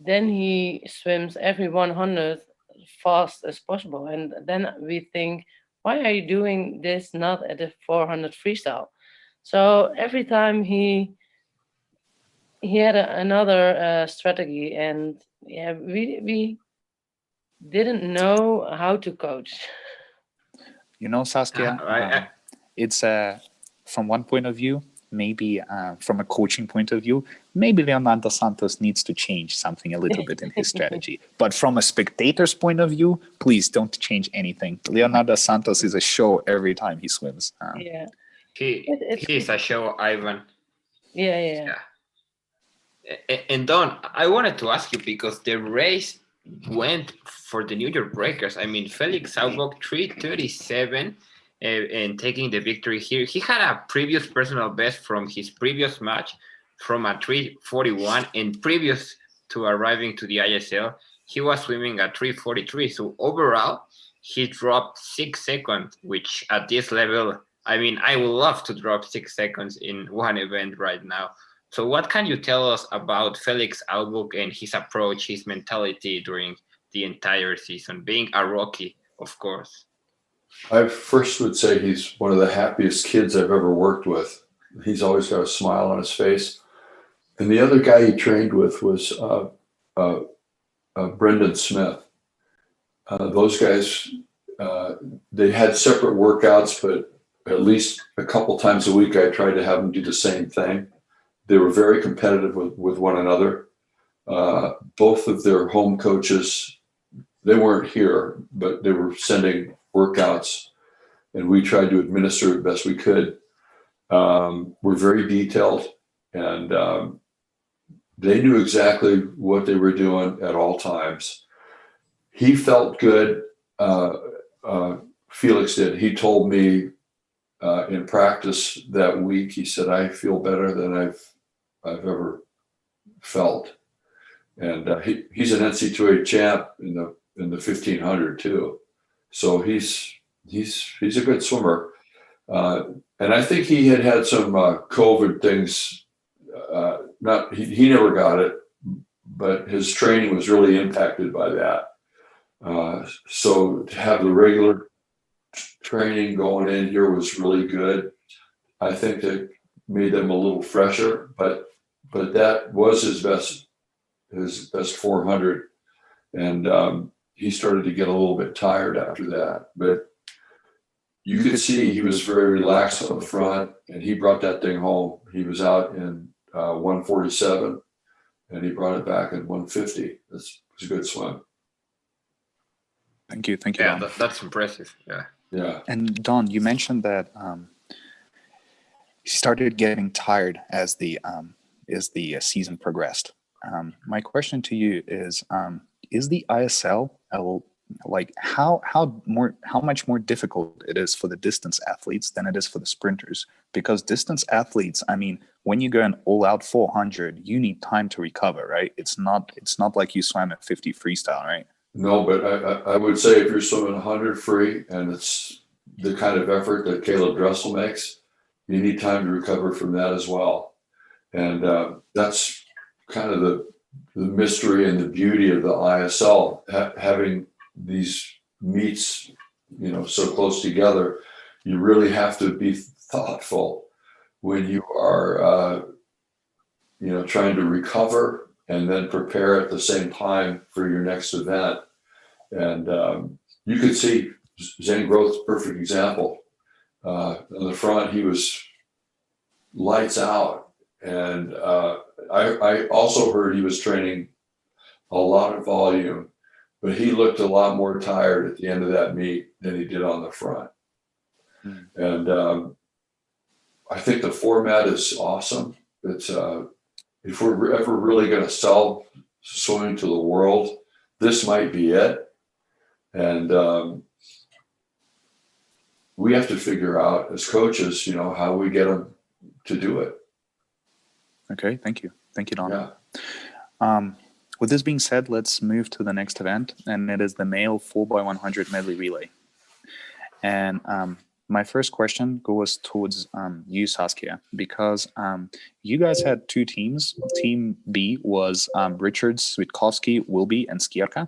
he swims every 100 fast as possible. And then we think, why are you doing this not at the 400 freestyle? So every time he had another strategy, and yeah, we didn't know how to coach. Saskia, it's from one point of view, maybe from a coaching point of view, maybe Leonardo Santos needs to change something a little bit in his strategy. But from a spectator's point of view, please don't change anything. Leonardo Santos is a show every time he swims. Yeah. He's a show, Ivan. Yeah. And Don, I wanted to ask you because the race went for the New York Breakers. I mean, Felix Saubok 3:37 and taking the victory here. He had a previous personal best from his previous match from a 3:41, and previous to arriving to the ISL, he was swimming at 3:43. So overall, he dropped 6 seconds, which at this level, I mean, I would love to drop 6 seconds in one event right now. So what can you tell us about Felix Aubuk and his approach, his mentality during the entire season, being a rookie, of course? I first would say he's one of the happiest kids I've ever worked with. He's always got a smile on his face. And the other guy he trained with was Brendan Smith. Those guys, they had separate workouts, but at least a couple times a week, I tried to have them do the same thing. They were very competitive with one another. Both of their home coaches, they weren't here, but they were sending workouts, and we tried to administer it best we could. We're very detailed, and they knew exactly what they were doing at all times. He felt good. Felix did. He told me in practice that week, he said, "I feel better than I've ever felt." And he's an NCAA champ in the 1500 too, so he's a good swimmer. And I think he had some COVID things. He never got it, but his training was really impacted by that. So to have the regular training going in here was really good. I think that made them a little fresher, but that was his best 400, and he started to get a little bit tired after that. But you could see he was very relaxed on the front, and he brought that thing home. He was out in 147, and he brought it back in 150. It was a good swim. Thank you. Yeah, Don. that's impressive. Yeah. And Don, you mentioned that he started getting tired as the season progressed. My question to you is the ISL like how much more difficult it is for the distance athletes than it is for the sprinters? Because distance athletes, I mean, when you go an all-out 400, you need time to recover, right? It's not like you swam at 50 freestyle, right? No, but I would say if you're swimming 100 free and it's the kind of effort that Caleb Dressel makes, you need time to recover from that as well. And that's kind of the mystery and the beauty of the ISL, having these meets, so close together. You really have to be thoughtful when you are, trying to recover and then prepare at the same time for your next event. And you could see Zane Groth's perfect example. On the front, he was lights out. And I also heard he was training a lot of volume, but he looked a lot more tired at the end of that meet than he did on the front. And I think the format is awesome. It's if we're ever really going to sell swimming to the world, this might be it. And we have to figure out as coaches, how we get them to do it. Okay, thank you, Don. Yeah. With this being said, let's move to the next event, and it is the male 4x100 medley relay. And my first question goes towards you, Saskia, because you guys had two teams. Team B was Richards, Switkowski, Wilby, and Skierka.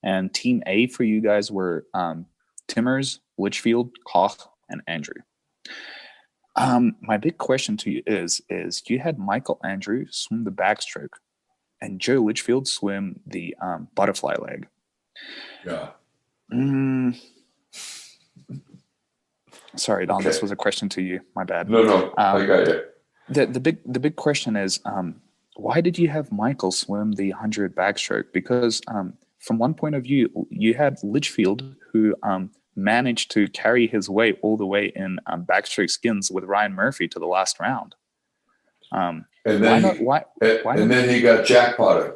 And Team A for you guys were Timmers, Litchfield, Koch, and Andrew. My big question to you is you had Michael Andrew swim the backstroke and Joe Litchfield swim the butterfly leg. Yeah. Sorry, Don, Okay. This was a question to you. My bad. No, I got it. The big question is why did you have Michael swim the 100 backstroke? Because from one point of view, you had Litchfield, who managed to carry his way all the way in backstroke skins with Ryan Murphy to the last round. And then then he got jackpotted.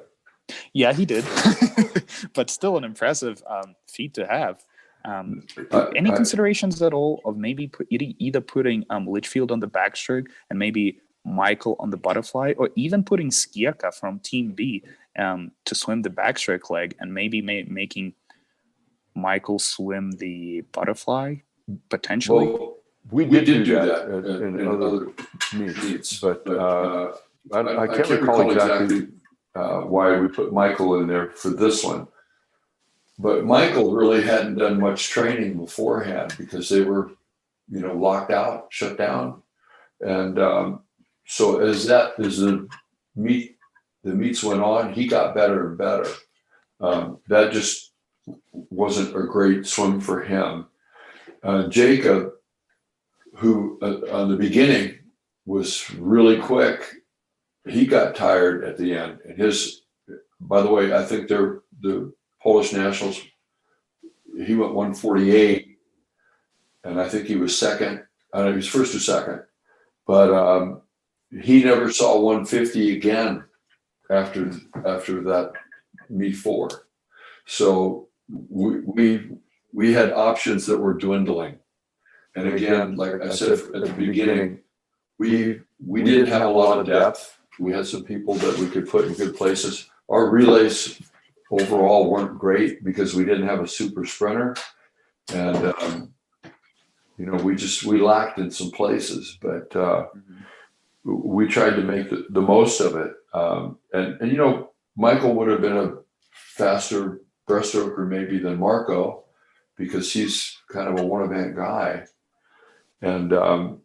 Yeah, he did. But still an impressive feat to have. Any considerations at all of maybe either putting Litchfield on the backstroke and maybe Michael on the butterfly, or even putting Skierka from Team B to swim the backstroke leg, and maybe making Michael swim the butterfly potentially? Well, we did do that in other meets, but I can't recall exactly why we put Michael in there for this one. But Michael really hadn't done much training beforehand because they were, locked out, shut down, and so as the meets went on, he got better and better. That just wasn't a great swim for him. Jacob, who on the beginning was really quick, he got tired at the end. And by the way, I think the Polish nationals, he went 148, and I think he was second. I don't know, he was first or second, but he never saw 150 again after that meet 4. So we had options that were dwindling. And again, like I said at the beginning, we didn't have a lot of depth. We had some people that we could put in good places. Our relays overall weren't great because we didn't have a super sprinter, and we lacked in some places, but we tried to make the most of it. And Michael would have been a faster breaststroker maybe than Marco, because he's kind of a one-event guy. And our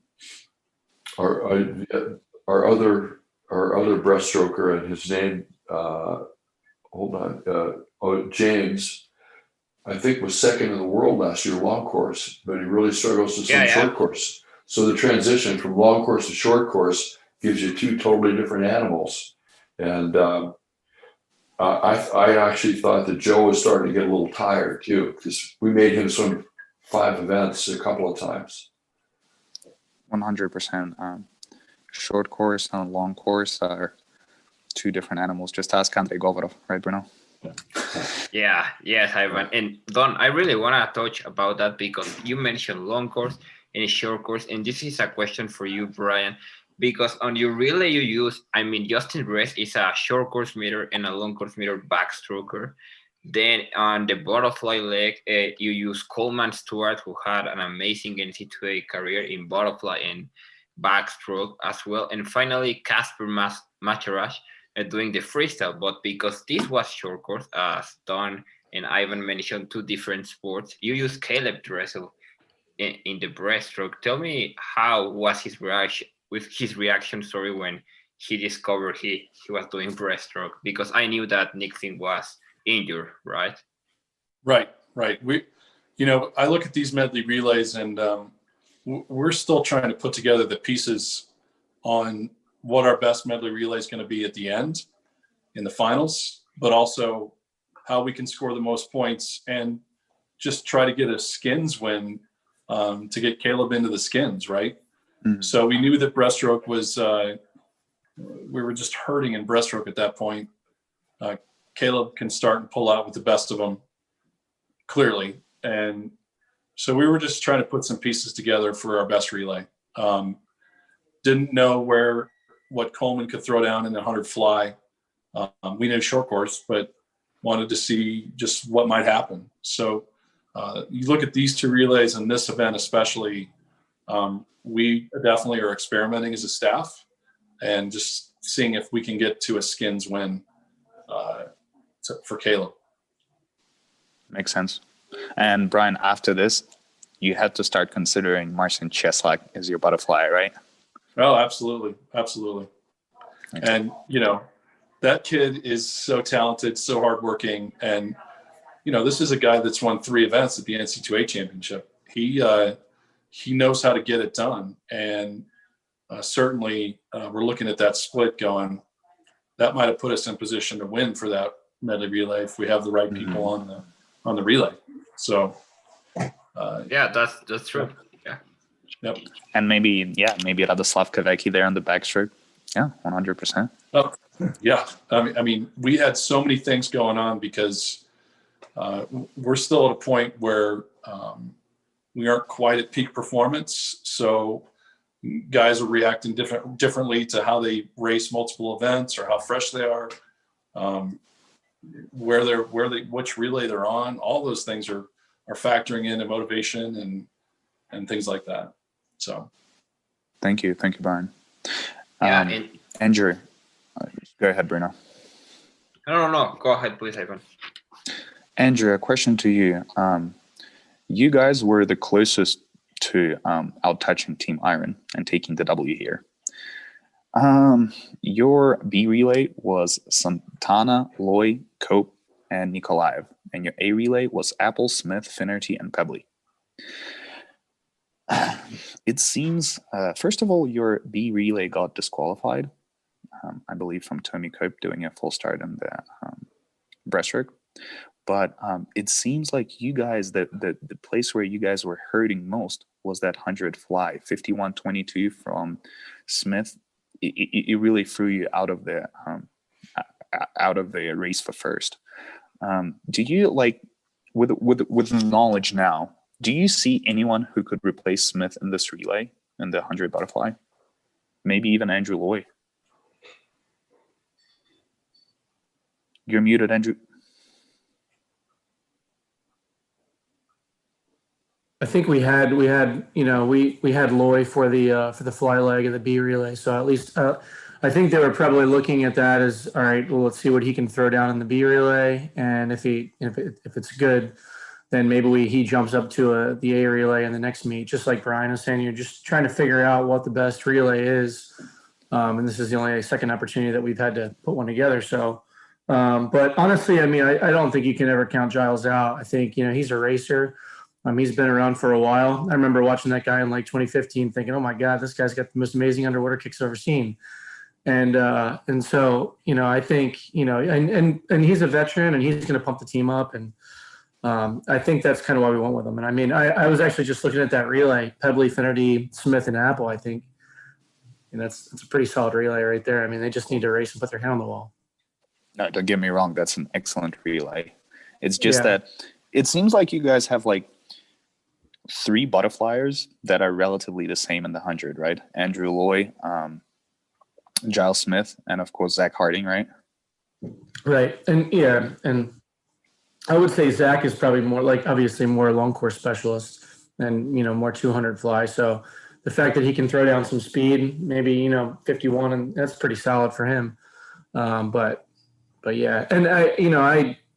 other breaststroker, and his name, James, I think was second in the world last year long course, but he really struggles to swim short course. So the transition from long course to short course gives you 2 totally different animals. And I actually thought that Joe was starting to get a little tired too, because we made him swim 5 events a couple of times. 100%. Short course and long course are 2 different animals. Just ask Andrei Govorov, right, Bruno? Yes, Ivan. And Don, I really want to touch about that, because you mentioned long course and short course, and this is a question for you, Brian, because on your relay you use, Justin Rest is a short course meter and a long course meter backstroker. Then on the butterfly leg, you use Coleman Stewart, who had an amazing NCAA career in butterfly and backstroke as well. And finally, Casper Macharash doing the freestyle. But because this was short course, as Don and Ivan mentioned, 2 different sports, you use Caleb Dressel in the breaststroke. Tell me, how was his reaction when he discovered he was doing breaststroke? Because I knew that Nick Finn was injured, right? Right. I look at these medley relays, and we're still trying to put together the pieces on what our best medley relay is going to be at the end in the finals, but also how we can score the most points and just try to get a skins win to get Caleb into the skins, right? Mm-hmm. So we knew that breaststroke was, we were just hurting in breaststroke at that point. Caleb can start and pull out with the best of them, clearly. And so we were just trying to put some pieces together for our best relay. Didn't know what Coleman could throw down in the 100 fly. We knew short course, but wanted to see just what might happen. So you look at these 2 relays and this event especially, we definitely are experimenting as a staff and just seeing if we can get to a skins win for Caleb. Makes sense. And Brian, after this, you had to start considering Marcin Cieslak as your butterfly, right? Oh, absolutely. And, that kid is so talented, so hardworking. And, this is a guy that's won 3 events at the NC2A championship. He knows how to get it done. And certainly we're looking at that split going, that might have put us in position to win for that medley relay if we have the right people on the relay. So Yeah, that's true. Yeah. Yep. And maybe Radoslav Kavecki there on the backstroke. Yeah, 100%. Oh, yeah. I mean, we had so many things going on because we're still at a point where we aren't quite at peak performance. So guys are reacting differently to how they race multiple events or how fresh they are, which relay they're on. All those things are factoring into motivation and things like that. So, thank you, Brian. Yeah, Andrew, go ahead, Bruno. No. Go ahead, please, Ivan. Andrew, a question to you. You guys were the closest to out-touching Team Iron and taking the W here. Your B relay was Santana, Loy, Cope, and Nikolaev, and your A relay was Apple, Smith, Finnerty, and Pebley. It seems, first of all, your B relay got disqualified, I believe, from Tommy Cope doing a full start in the breaststroke. But it seems like you guys, the place where you guys were hurting most was that 100 fly, 51.22 from Smith. It really threw you out of the race for first. Do you, like, with the knowledge now, do you see anyone who could replace Smith in this relay in the 100 butterfly? Maybe even Andrew Loy. You're muted, Andrew. I think we had we had Loy for the fly leg of the B relay. So at least I think they were probably looking at that as, all right, well, let's see what he can throw down in the B relay, and if it's good, then maybe he jumps up to the A relay in the next meet. Just like Brian was saying, you're just trying to figure out what the best relay is, and this is the only second opportunity that we've had to put one together. So, but honestly, I mean, I don't think you can ever count Giles out. I think he's a racer. He's been around for a while. I remember watching that guy in like 2015 thinking, oh my God, this guy's got the most amazing underwater kicks I've ever seen. And so, I think, and he's a veteran and he's going to pump the team up. And I think that's kind of why we went with him. And I mean, I was actually just looking at that relay, Pebley, Finnerty, Smith, and Apple, I think. And that's a pretty solid relay right there. I mean, they just need to race and put their hand on the wall. No, don't get me wrong. That's an excellent relay. It's just that it seems like you guys have like 3 butterflyers that are relatively the same in the 100, right? Andrew Loy, Giles Smith, and of course Zach Harding, right? Right, and I would say Zach is probably more obviously more long course specialist and more 200 fly. So the fact that he can throw down some speed, maybe 51, and that's pretty solid for him. But yeah, and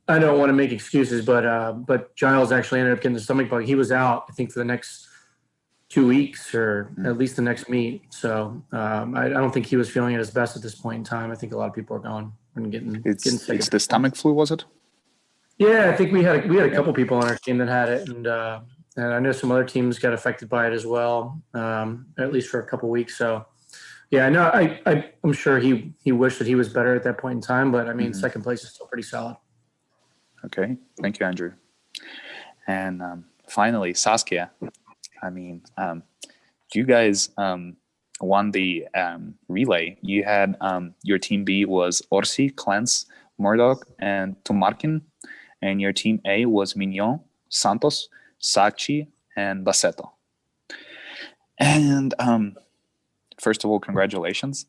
I don't want to make excuses, but Giles actually ended up getting the stomach bug. He was out, I think, for the next 2 weeks or at least the next meet. So I don't think he was feeling at his best at this point in time. I think a lot of people are gone and getting sick. It's the stomach flu, was it? Yeah, I think we had a couple people on our team that had it, and I know some other teams got affected by it as well, at least for a couple weeks. So. Yeah, no, I'm sure he wished that he was better at that point in time, but I mean, second place is still pretty solid. Okay, thank you, Andrew. And finally, Saskia. I mean, you guys won the relay. You had your team B was Orsi, Clance, Murdoch, and Tumarkin, and your team A was Mignon, Santos, Sachi, and Bassetto. And first of all, congratulations.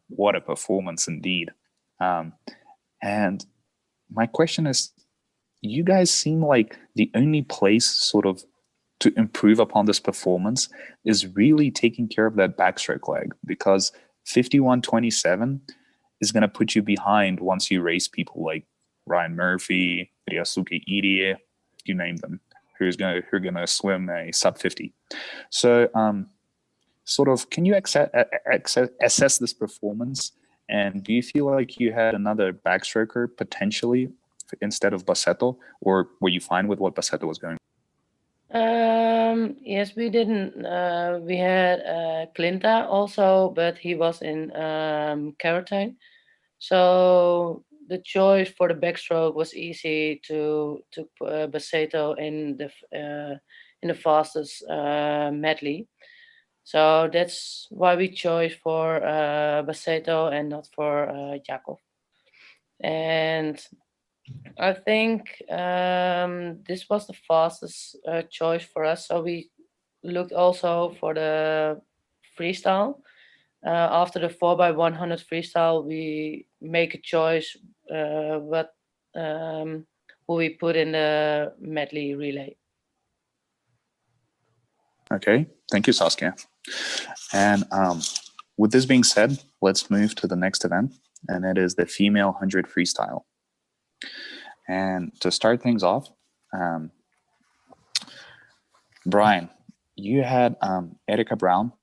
What a performance indeed. And my question is, you guys seem like the only place sort of to improve upon this performance is really taking care of that backstroke leg, because 51.27 is going to put you behind once you race people like Ryan Murphy, Ryosuke Irie, you name them, who are going to swim a sub 50. So sort of, can you assess this performance, and do you feel like you had another backstroker potentially instead of Bassetto, or were you fine with what Bassetto was going? Yes, we didn't. We had Clinta also, but he was in quarantine. So the choice for the backstroke was easy to Bassetto in in the fastest medley. So that's why we chose for Baseto and not for Jakov. And I think this was the fastest choice for us. So we looked also for the freestyle. After the 4x100 freestyle, we make a choice what who we put in the medley relay. Okay, thank you, Saskia. And with this being said, let's move to the next event, and it is the female 100 freestyle. And to start things off, Brian, you had Erica Brown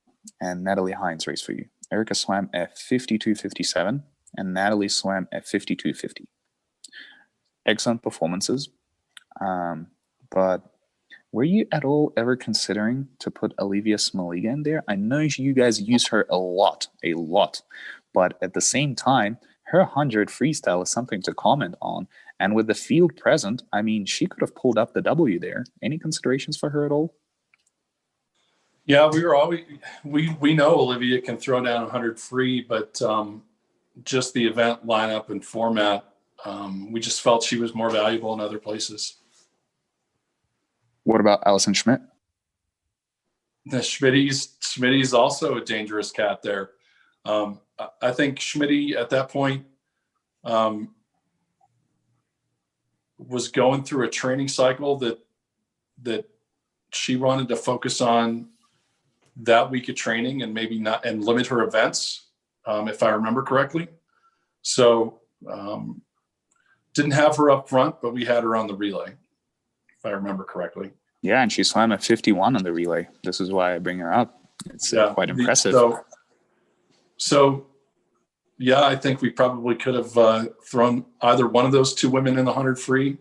and Natalie Hines race for you. Erica swam at 52.57 and Natalie swam at 52.50. Excellent performances. But were you at all ever considering to put Olivia Smoliga in there? I know you guys use her a lot, but at the same time, her 100 freestyle is something to comment on. And with the field present, I mean, she could have pulled up the W there. Any considerations for her at all? Yeah, we know Olivia can throw down 100 free, but just the event lineup and format, we just felt she was more valuable in other places. What about Allison Schmidt? The Schmitty's also a dangerous cat there. I think Schmitty at that point was going through a training cycle that she wanted to focus on that week of training and maybe not, and limit her events, if I remember correctly. So didn't have her up front, but we had her on the relay, if I remember correctly. Yeah, and she swam at 51 on the relay. This is why I bring her up. It's quite impressive. So yeah, I think we probably could have thrown either one of those two women in the 100 free,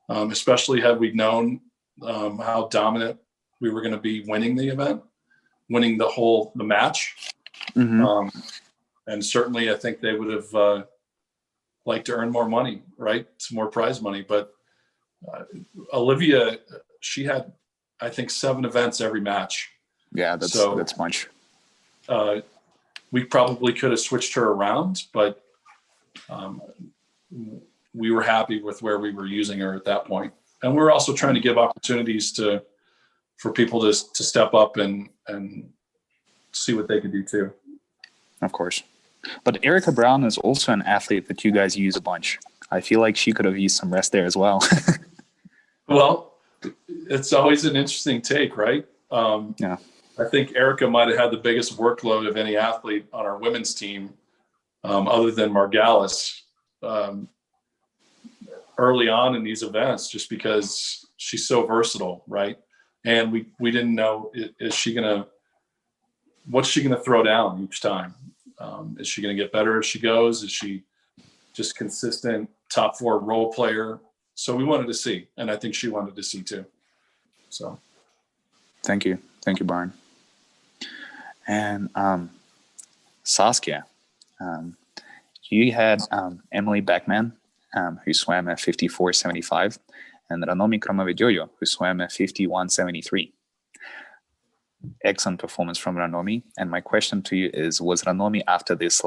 especially had we known how dominant we were going to be winning the event, winning the match. Mm-hmm. And certainly I think they would have liked to earn more money, right? Some more prize money. But Olivia, she had, I think, 7 events every match. Yeah, that's much. We probably could have switched her around, but we were happy with where we were using her at that point. And we're also trying to give opportunities for people to step up and see what they can do too. Of course. But Erica Brown is also an athlete that you guys use a bunch. I feel like she could have used some rest there as well. Well, it's always an interesting take, right? Yeah. I think Erica might have had the biggest workload of any athlete on our women's team, other than Margalis, early on in these events, just because she's so versatile, right? And we didn't know, what's she gonna throw down each time? Is she gonna get better as she goes? Is she just consistent top 4 role player? So we wanted to see, and I think she wanted to see too. So, thank you, Brian. And Saskia, you had Emily Beckman, who swam at 54.75, and Ranomi Kromovedyoyo, who swam at 51.73. Excellent performance from Ranomi. And my question to you is, was Ranomi after this,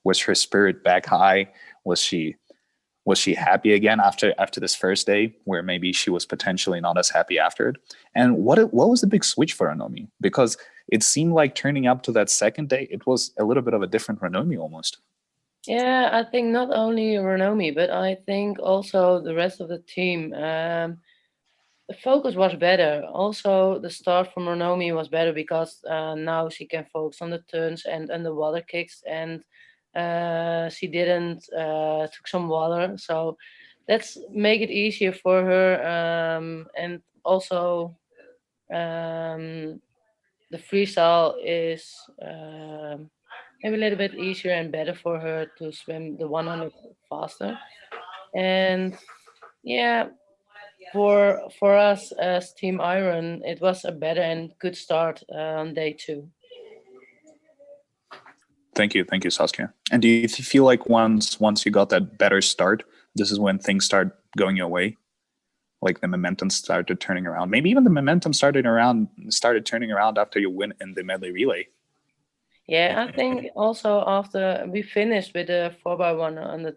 was her spirit back high? Was she happy again after this first day, where maybe she was potentially not as happy after it? And what was the big switch for Ranomi? Because it seemed like turning up to that second day, it was a little bit of a different Ranomi almost. Yeah, I think not only Ranomi, but I think also the rest of the team. The focus was better. Also, the start from Ranomi was better because now she can focus on the turns and underwater kicks, and she didn't took some water. So let's make it easier for her. And also, the freestyle is maybe a little bit easier and better for her to swim the 100 faster. And yeah, for us as Team Iron, it was a better and good start on day 2. Thank you, Saskia. And do you feel like once you got that better start, this is when things start going your way? like the momentum started turning around. Maybe even the momentum started turning around after your win in the medley relay. Yeah, I think also after we finished with the 4x1 on the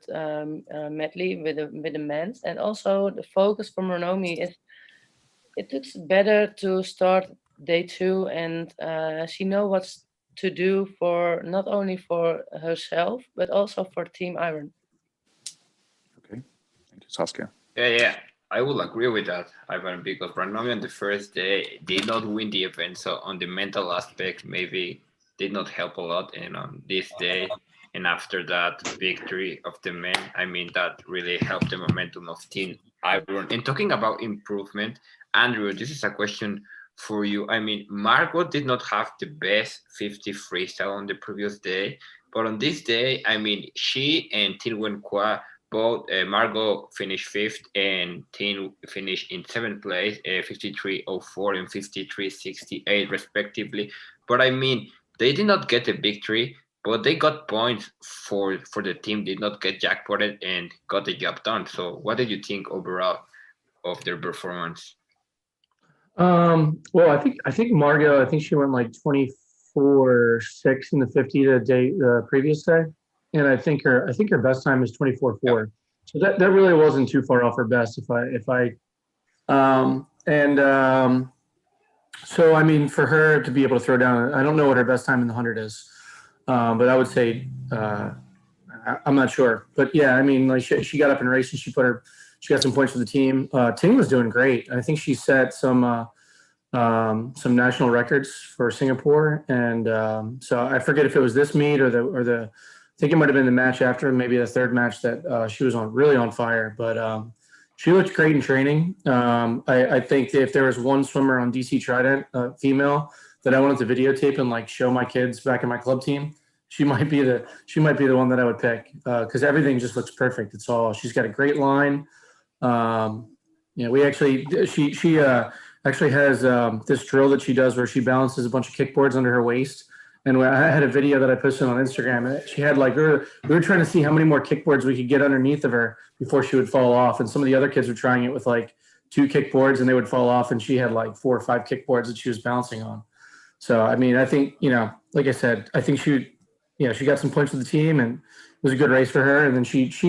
medley with the men's, and also the focus from Renomi is it looks better to start day 2, and she knows what's to do for not only for herself but also for Team Iron. Okay, thank you, Saskia. Yeah, I will agree with that, Ivan, because Ranomi on the first day did not win the event, so on the mental aspect, maybe did not help a lot. And on this day, and after that victory of the men, I mean, that really helped the momentum of Team Iron. And talking about improvement, Andrew, this is a question for you. I mean, Margot did not have the best 50 freestyle on the previous day, but on this day, I mean, she and Tin Wen Kwa both Margot finished 5th and Tin finished in 7th place, 53.04 and 53.68 respectively. But I mean, they did not get a victory, but they got points for the team. Did not get jackpotted and got the job done. So, what did you think overall of their performance? Well, I think Margot, I think she went like 24.6 in the 50 the previous day. And I think her best time is 24.4. Yep. So that really wasn't too far off her best so I mean, for her to be able to throw down, I don't know what her best time in the 100 is. But I would say I'm not sure. But yeah, I mean, like she got up and raced and she got some points for the team. Ting was doing great. I think she set some national records for Singapore, and so I forget if it was this meet or the I think it might have been the match after, maybe the third match that she was really on fire. But she looked great in training. I think if there was one swimmer on DC Trident, female, that I wanted to videotape and like show my kids back in my club team, she might be the one that I would pick because everything just looks perfect. She's got a great line. We actually she actually has this drill that she does where she balances a bunch of kickboards under her waist. And I had a video that I posted on Instagram, and she had like we were trying to see how many more kickboards we could get underneath of her before she would fall off. And some of the other kids were trying it with like 2 kickboards, and they would fall off. And she had like 4 or 5 kickboards that she was bouncing on. So I mean, I think like I said, I think she got some points for the team, and it was a good race for her. And then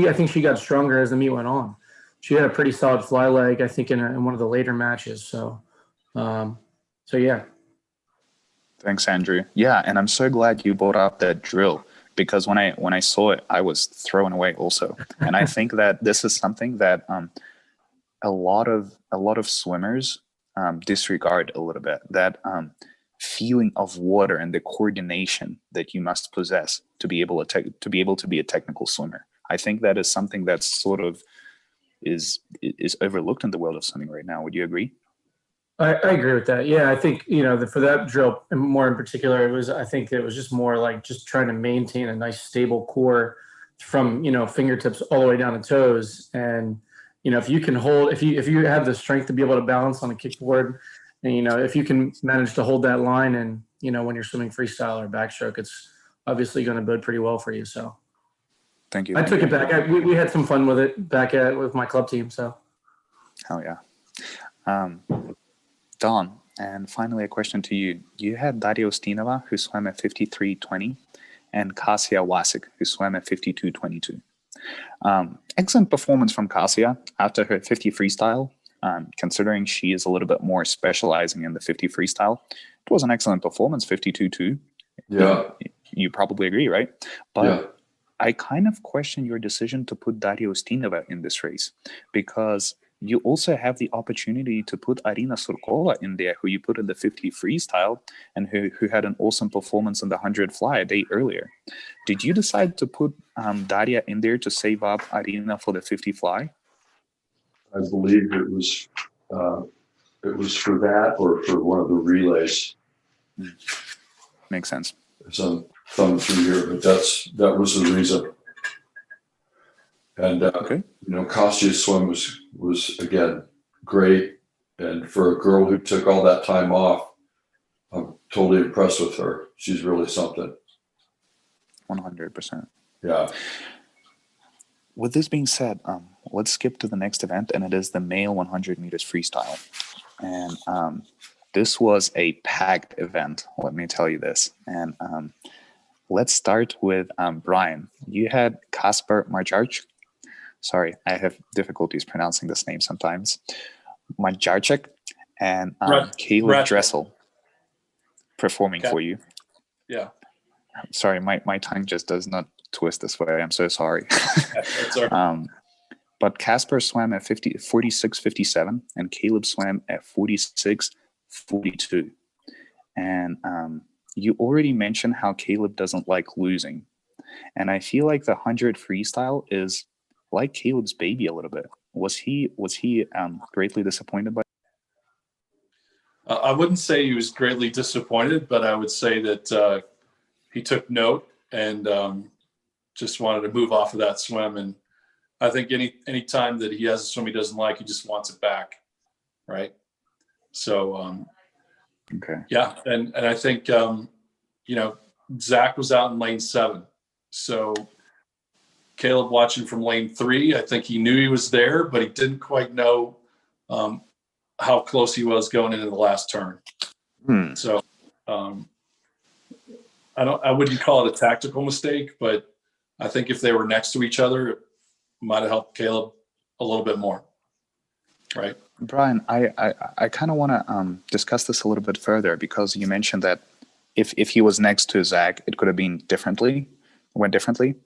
I think she got stronger as the meet went on. She had a pretty solid fly leg, I think, in one of the later matches. So yeah. Thanks, Andrew. Yeah, and I'm so glad you brought up that drill because when I saw it, I was thrown away also. And I think that this is something that a lot of swimmers disregard a little bit. That feeling of water and the coordination that you must possess to be able to be a technical swimmer. I think that is something that sort of is overlooked in the world of swimming right now. Would you agree? I agree with that. Yeah, I think for that drill, and more in particular, I think it was just more like just trying to maintain a nice stable core from fingertips all the way down to toes. And if you can if you have the strength to be able to balance on a kickboard, and if you can manage to hold that line, and when you're swimming freestyle or backstroke, it's obviously going to bode pretty well for you. So, thank you. I took it back. We had some fun with it with my club team. So, hell yeah. Don, and finally a question to you. You had Daria Ustinova, who swam at 53.20, and Kasia Wasik, who swam at 52.22. Excellent performance from Kasia after her 50 freestyle. Considering she is a little bit more specializing in the 50 freestyle, it was an excellent performance, 52.2. Yeah. You probably agree, right? But yeah. I kind of question your decision to put Daria Ustinova in this race because you also have the opportunity to put Arina Surkova in there, who you put in the 50 freestyle and who had an awesome performance in the 100 fly a day earlier. Did you decide to put Daria in there to save up Arina for the 50 fly? I believe it was for that or for one of the relays. Makes sense. Some thumb through here, but that was the reason. And okay. Kasia's swim was again great, and for a girl who took all that time off, I'm totally impressed with her. She's really something. 100%. Yeah. With this being said, let's skip to the next event, and it is the male 100 meters freestyle. And this was a packed event, let me tell you this. And let's start with Brian. You had Kasper Marjarczyk. Sorry, I have difficulties pronouncing this name sometimes. Marjarczyk and Caleb Dressel performing for you. Yeah. Sorry, my tongue just does not twist this way. I'm so sorry. That's all right. But Casper swam at 46.57 and Caleb swam at 46.42. And you already mentioned how Caleb doesn't like losing. And I feel like the 100 freestyle is like Caleb's baby a little bit. Was he greatly disappointed by? I wouldn't say he was greatly disappointed, but I would say that he took note and just wanted to move off of that swim. And I think any time that he has a swim he doesn't like, he just wants it back, right? So okay, yeah, and I think Zach was out in lane 7, so Caleb watching from lane 3, I think he knew he was there, but he didn't quite know how close he was going into the last turn. So I wouldn't call it a tactical mistake, but I think if they were next to each other, it might have helped Caleb a little bit more, right? Brian, I kind of want to discuss this a little bit further, because you mentioned that if he was next to Zach, it could have been went differently.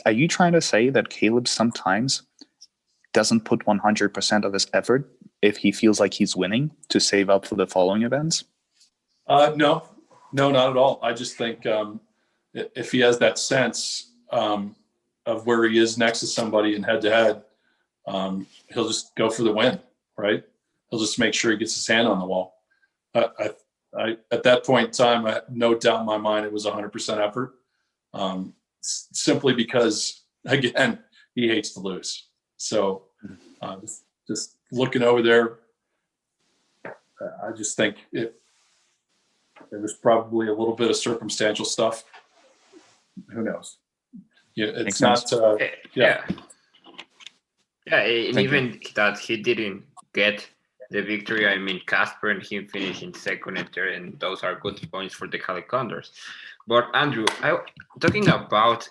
Are you trying to say that Caleb sometimes doesn't put 100% of his effort if he feels like he's winning to save up for the following events? No, not at all. I just think if he has that sense of where he is next to somebody and head to head, he'll just go for the win, right? He'll just make sure he gets his hand on the wall. I at that point in time, I had no doubt in my mind it was 100% effort, simply because, again, he hates to lose. So just looking over there, I just think it was probably a little bit of circumstantial stuff. Who knows? Yeah, it's not. Yeah, and even that he didn't get the victory. I mean, Casper and him finishing second and third, and those are good points for the Cali Condors. But Andrew, talking about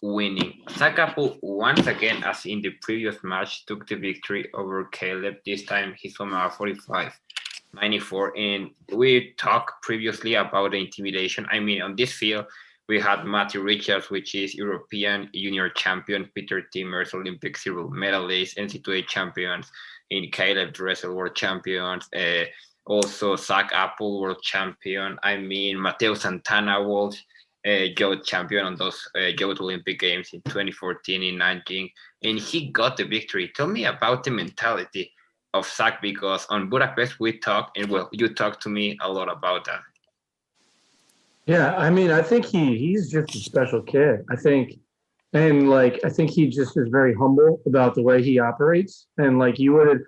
winning, Zach Apple once again, as in the previous match, took the victory over Caleb. This time he swam at 45.94, and we talked previously about the intimidation. I mean, on this field, we had Matthew Richards, which is European junior champion, Peter Timmers, Olympic silver medalist, NCAA champions, in Caleb Dressel world champions, also Zach Apple world champion. I mean, Mateo Santana world youth champion on those youth Olympic games in 2014 in Nanjing, and he got the victory. Tell me about the mentality of Zach, because on Budapest we talked, and well, you talked to me a lot about that. Yeah, I mean, I think he's just a special kid. I think he just is very humble about the way he operates. And like there's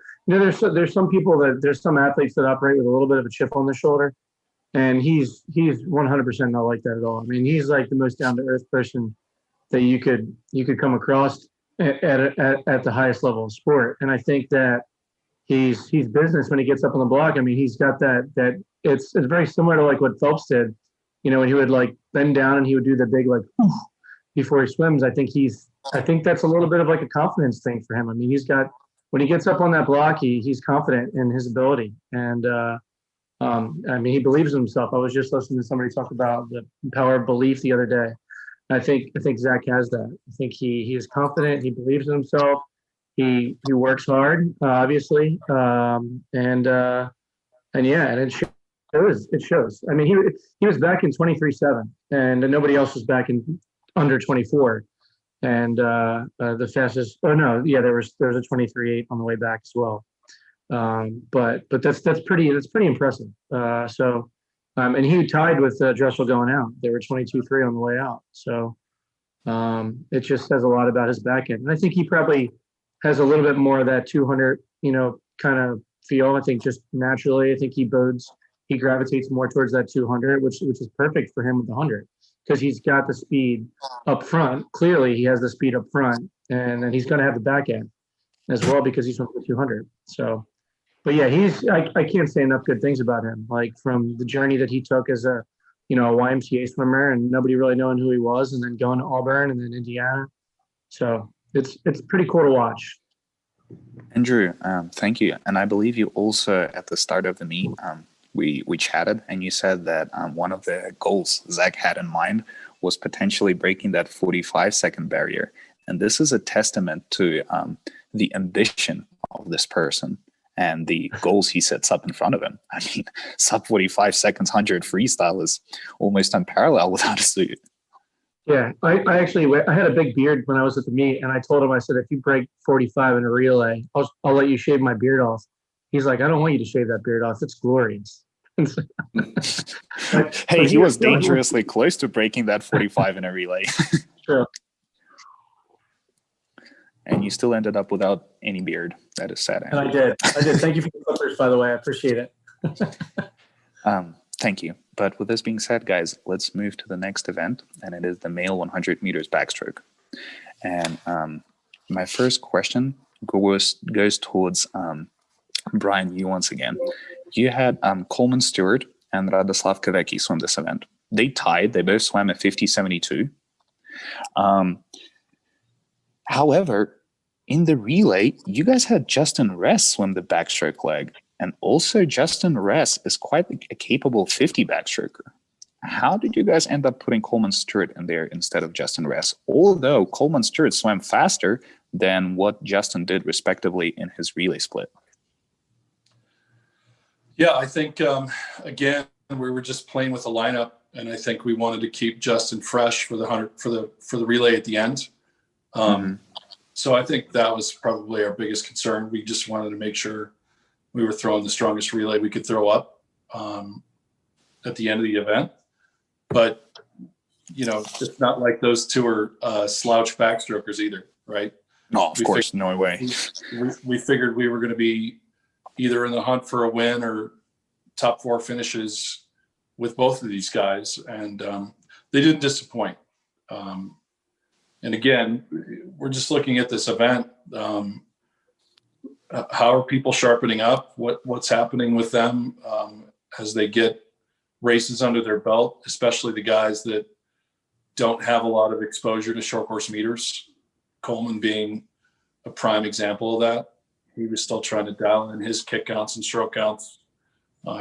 some athletes that operate with a little bit of a chip on their shoulder, and he's 100% not like that at all. I mean, he's like the most down to earth person that you could come across at the highest level of sport. And I think that he's business when he gets up on the block. I mean, he's got that it's very similar to like what Phelps did. When he would like bend down and he would do the big like before he swims. I think that's a little bit of like a confidence thing for him. I mean, when he gets up on that block, he's confident in his ability, and I mean, he believes in himself. I was just listening to somebody talk about the power of belief the other day. I think Zach has that. I think he is confident. He believes in himself. He works hard, obviously, and yeah, and it shows. It shows. I mean, he was back in 23.7, and nobody else was back in under 24. And the fastest. Oh no, yeah, there was a 23.8 on the way back as well. But that's pretty impressive. And he tied with Dressel going out. They were 22.3 on the way out. So it just says a lot about his back end. And I think he probably has a little bit more of that 200, kind of feel. I think just naturally, I think he gravitates more towards that 200, which is perfect for him with the 100, because he's got the speed up front. Clearly, he has the speed up front, and then he's going to have the back end as well because he's from the 200. So, but yeah, I can't say enough good things about him. Like from the journey that he took as a YMCA swimmer and nobody really knowing who he was, and then going to Auburn and then Indiana. So it's pretty cool to watch. Andrew, thank you. And I believe you also, at the start of the meet, we chatted, and you said that one of the goals Zach had in mind was potentially breaking that 45-second barrier. And this is a testament to the ambition of this person and the goals he sets up in front of him. I mean, sub 45 seconds 100 freestyle is almost unparalleled without a suit. Yeah, I actually had a big beard when I was at the meet, and I told him, I said, if you break 45 in a relay, I'll let you shave my beard off. He's like, I don't want you to shave that beard off. It's glorious. Hey, he was dangerously close to breaking that 45 in a relay. True. And you still ended up without any beard. That is sad. And I did. Thank you for the clippers, by the way. I appreciate it. Thank you. But with this being said, guys, let's move to the next event, and it is the male 100 meters backstroke. And my first question goes towards Brian, you once again. You had Coleman Stewart and Radoslav Kavecki swim this event. They tied. They both swam at 50.72. However, in the relay, you guys had Justin Ress swim the backstroke leg. And also, Justin Ress is quite a capable 50 backstroker. How did you guys end up putting Coleman Stewart in there instead of Justin Ress? Although Coleman Stewart swam faster than what Justin did, respectively, in his relay split. Yeah, I think, again, we were just playing with the lineup, and I think we wanted to keep Justin fresh for the relay at the end. So I think that was probably our biggest concern. We just wanted to make sure we were throwing the strongest relay we could throw up at the end of the event. But, it's not like those two are slouch backstrokers either, right? No, of course, no way. We figured we were going to be either in the hunt for a win or top 4 finishes with both of these guys. And they didn't disappoint. And again, we're just looking at this event. How are people sharpening up? What's happening with them as they get races under their belt, especially the guys that don't have a lot of exposure to short course meters? Coleman being a prime example of that. He was still trying to dial in his kick counts and stroke counts,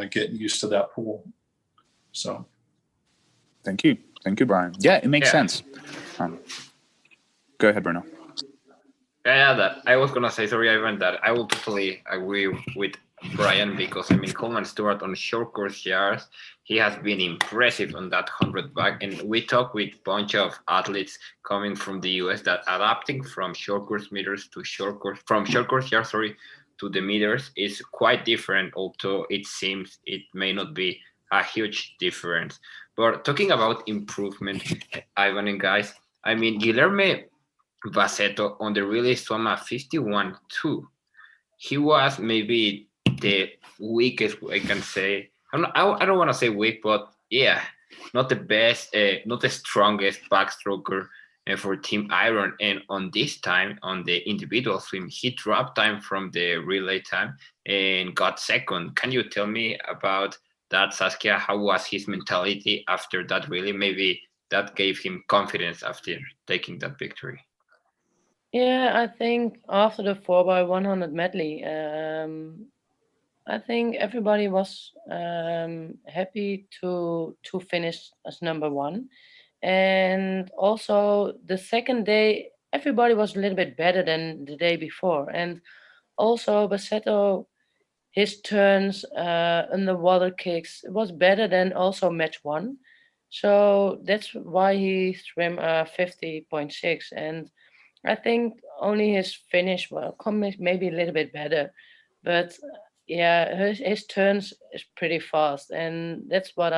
getting used to that pool. So, thank you, Brian. Yeah, it makes sense. Go ahead, Bruno. Yeah, that I was gonna say, sorry, Ivan, that I will totally agree with Brian because Coleman Stewart on short course yards, he has been impressive on that 100 back, and we talk with a bunch of athletes coming from the US that adapting from short course meters to short course yards, to the meters is quite different. Although it seems it may not be a huge difference. But talking about improvement, Ivan and guys, Guilherme Bassetto on the relay swam at 51.2. He was maybe the weakest, I can say. I don't want to say weak, but yeah, not the best, not the strongest backstroker for Team Iron. And on this time, on the individual swim, he dropped time from the relay time and got second. Can you tell me about that, Saskia? How was his mentality after that relay? Maybe that gave him confidence after taking that victory. Yeah, I think after the 4x100 medley, I think everybody was happy to finish as number 1. And also the second day, everybody was a little bit better than the day before. And also Bassetto, his turns, underwater kicks, it was better than also match 1. So that's why he swam 50.6. And I think only his finish will come maybe a little bit better, but yeah, his turns is pretty fast, and that's what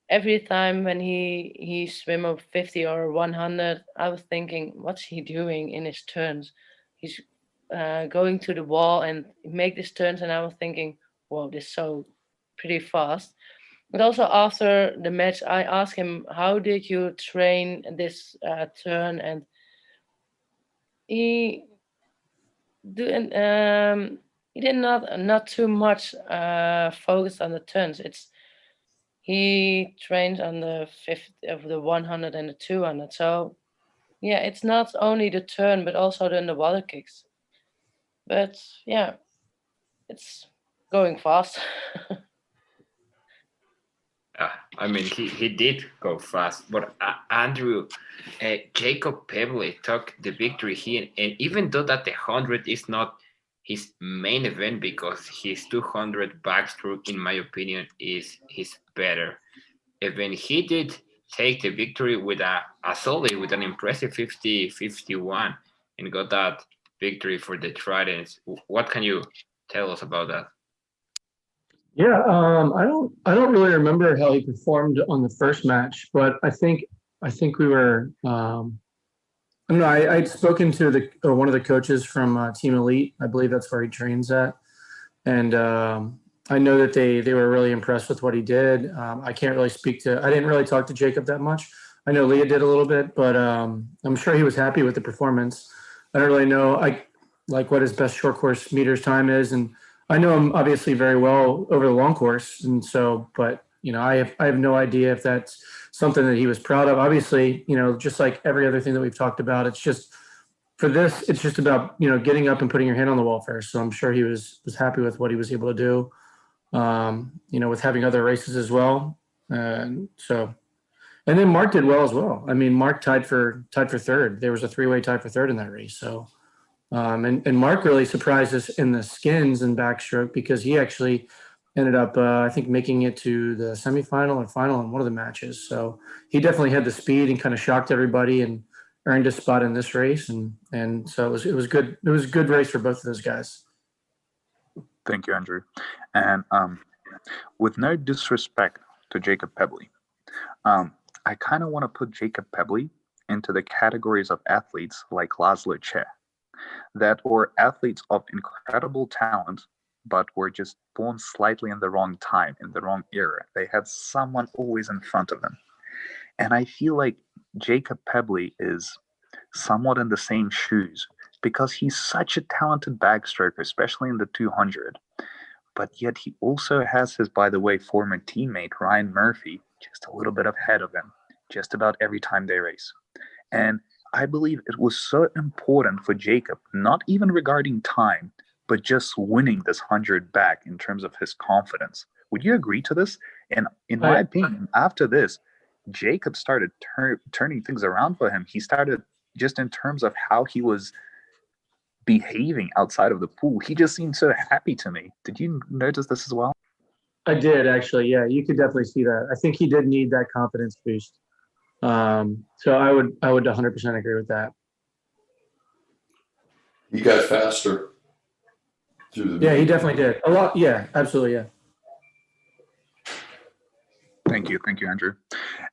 every time when he swim a 50 or 100, I was thinking, what's he doing in his turns? He's going to the wall and make these turns, and I was thinking, whoa, this is so pretty fast. But also after the match, I asked him, how did you train this turn? And he he did not too much focus on the turns. He trains on the 50 of the 100 and the 200. So yeah, it's not only the turn but also the underwater kicks. But yeah, it's going fast. I mean, he did go fast, but Andrew, Jacob Pevley took the victory here, and even though that the 100 is not his main event because his 200 backstroke, in my opinion, is better. Even he did take the victory with a solid, with an impressive 50-51, and got that victory for the Tridents. What can you tell us about that? Yeah, I don't really remember how he performed on the first match, but I think we were. I don't know. I'd spoken to one of the coaches from Team Elite. I believe that's where he trains at, and I know that they were really impressed with what he did. I can't really speak to. I didn't really talk to Jacob that much. I know Leah did a little bit, but I'm sure he was happy with the performance. I don't really know. Like what his best short course meters time is, and I know him obviously very well over the long course, and so. But I have no idea if that's something that he was proud of. Obviously, just like every other thing that we've talked about, it's just for this. It's just about getting up and putting your hand on the wall first. So I'm sure he was happy with what he was able to do. With having other races as well, and then Mark did well as well. I mean, Mark tied for third. There was a 3-way tie for third in that race. So. And Mark really surprised us in the skins and backstroke because he actually ended up, I think, making it to the semifinal or final in one of the matches. So he definitely had the speed and kind of shocked everybody and earned a spot in this race. And so it was good. It was a good race for both of those guys. Thank you, Andrew. And with no disrespect to Jacob Pevley, I kind of want to put Jacob Pevley into the categories of athletes like Laszlo Che, that were athletes of incredible talent, but were just born slightly in the wrong time, in the wrong era. They had someone always in front of them. And I feel like Jacob Pevley is somewhat in the same shoes because he's such a talented backstroker, especially in the 200. But yet he also has his, by the way, former teammate, Ryan Murphy, just a little bit ahead of him, just about every time they race. And I believe it was so important for Jacob, not even regarding time, but just winning this 100 back in terms of his confidence. Would you agree to this? And in my opinion, after this, Jacob started turning things around for him. He started just in terms of how he was behaving outside of the pool. He just seemed so happy to me. Did you notice this as well? I did, actually. Yeah, you could definitely see that. I think he did need that confidence boost. So I would 100% agree with that. He got faster through the. Yeah, he definitely did a lot. Yeah, absolutely. Yeah. Thank you, Andrew.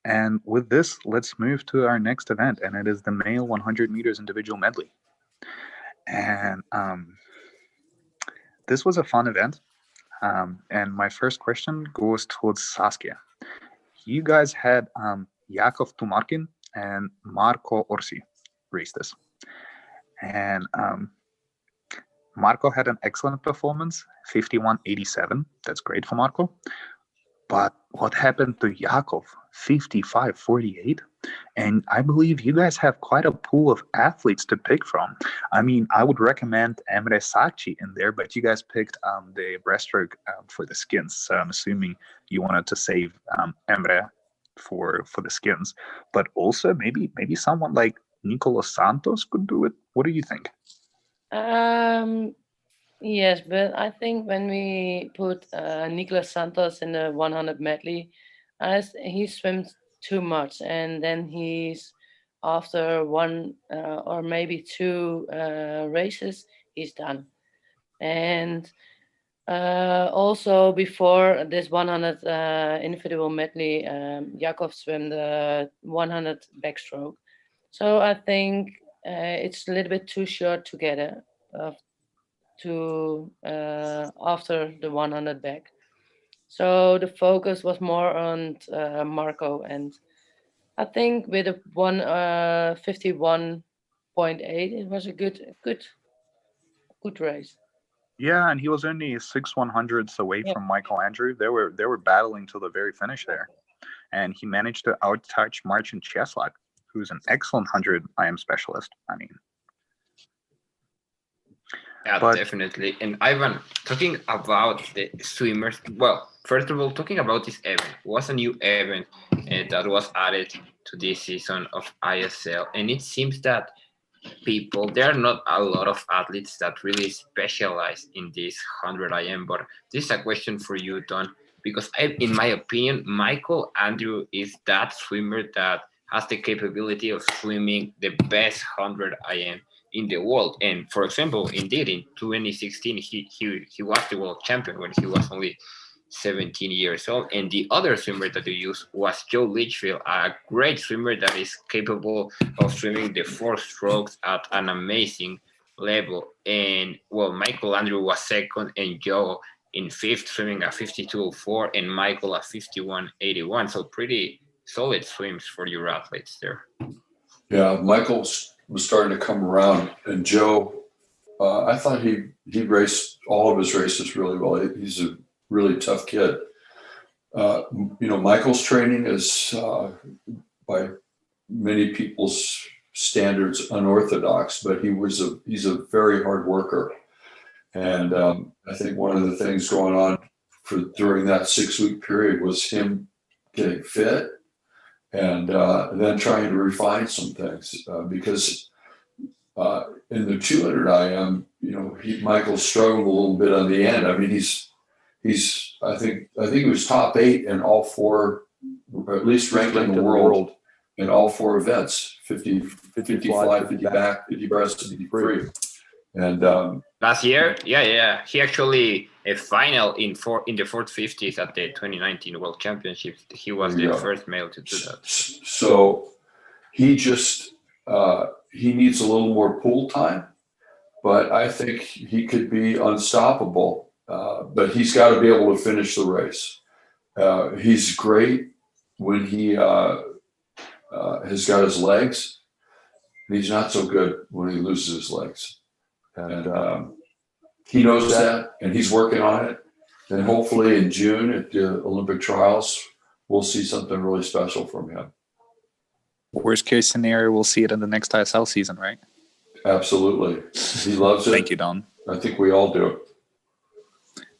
And with this, let's move to our next event, and it is the male 100 meters individual medley. And this was a fun event. And my first question goes towards Saskia. You guys had Jakov Tumarkin and Marco Orsi race this. And Marco had an excellent performance, 51.87. That's great for Marco. But what happened to Jakov? 55.48. And I believe you guys have quite a pool of athletes to pick from. I mean, I would recommend Emre Sakci in there, but you guys picked the breaststroke for the skins. So I'm assuming you wanted to save Emre for the skins. But also maybe someone like Nicolas Santos could do it. What do you think? Yes, but I think when we put Nicolas Santos in the 100 medley, he swims too much, and then he's after one or maybe two races, he's done. And also before this 100 individual medley, Jakov swam the 100 backstroke. So I think it's a little bit too short together to after the 100 back. So the focus was more on Marco, and I think with a 51 0.8. It was a good race. Yeah, and he was only 6/100ths away Yeah. from Michael Andrew. They were battling till the very finish there, and he managed to outtouch Marcin Cieslak, who's an excellent 100 IM specialist. I mean, Yeah, but definitely. And Ivan, talking about the swimmers, well, first of all, talking about this event, it was a new event that was added to this season of ISL. And it seems that there are not a lot of athletes that really specialize in this 100 IM. But this is a question for you, Don, because in my opinion, Michael Andrew is that swimmer that has the capability of swimming the best 100 IM in the world. And for example, indeed, in 2016, he was the world champion when he was only 17 years old. And the other swimmer that you used was Joe Litchfield, a great swimmer that is capable of swimming the 4 strokes at an amazing level. And well, Michael Andrew was second, and Joe in fifth, swimming a 52.04, and Michael a 51.81. So pretty solid swims for your athletes there. Yeah, Michael was starting to come around, and Joe, I thought he raced all of his races really well. He's a really tough kid. Michael's training is by many people's standards unorthodox, but he's a very hard worker. And I think one of the things going on during that 6-week period was him getting fit and then trying to refine some things because in the 200 IM, Michael struggled a little bit on the end. I mean, I think he was top 8 in all 4, or at least ranked in the world in all 4 events: 50, 50 50 back, 50 breast, 50 free. And last year, yeah, he actually a final in the 450s at the 2019 World Championships. He was the first male to do that. So he just he needs a little more pool time, but I think he could be unstoppable. But he's got to be able to finish the race. He's great when he has got his legs. He's not so good when he loses his legs. And he knows that, and he's working on it. And hopefully in June at the Olympic trials, we'll see something really special from him. Worst case scenario, we'll see it in the next ISL season, right? Absolutely. He loves it. Thank you, Don. I think we all do.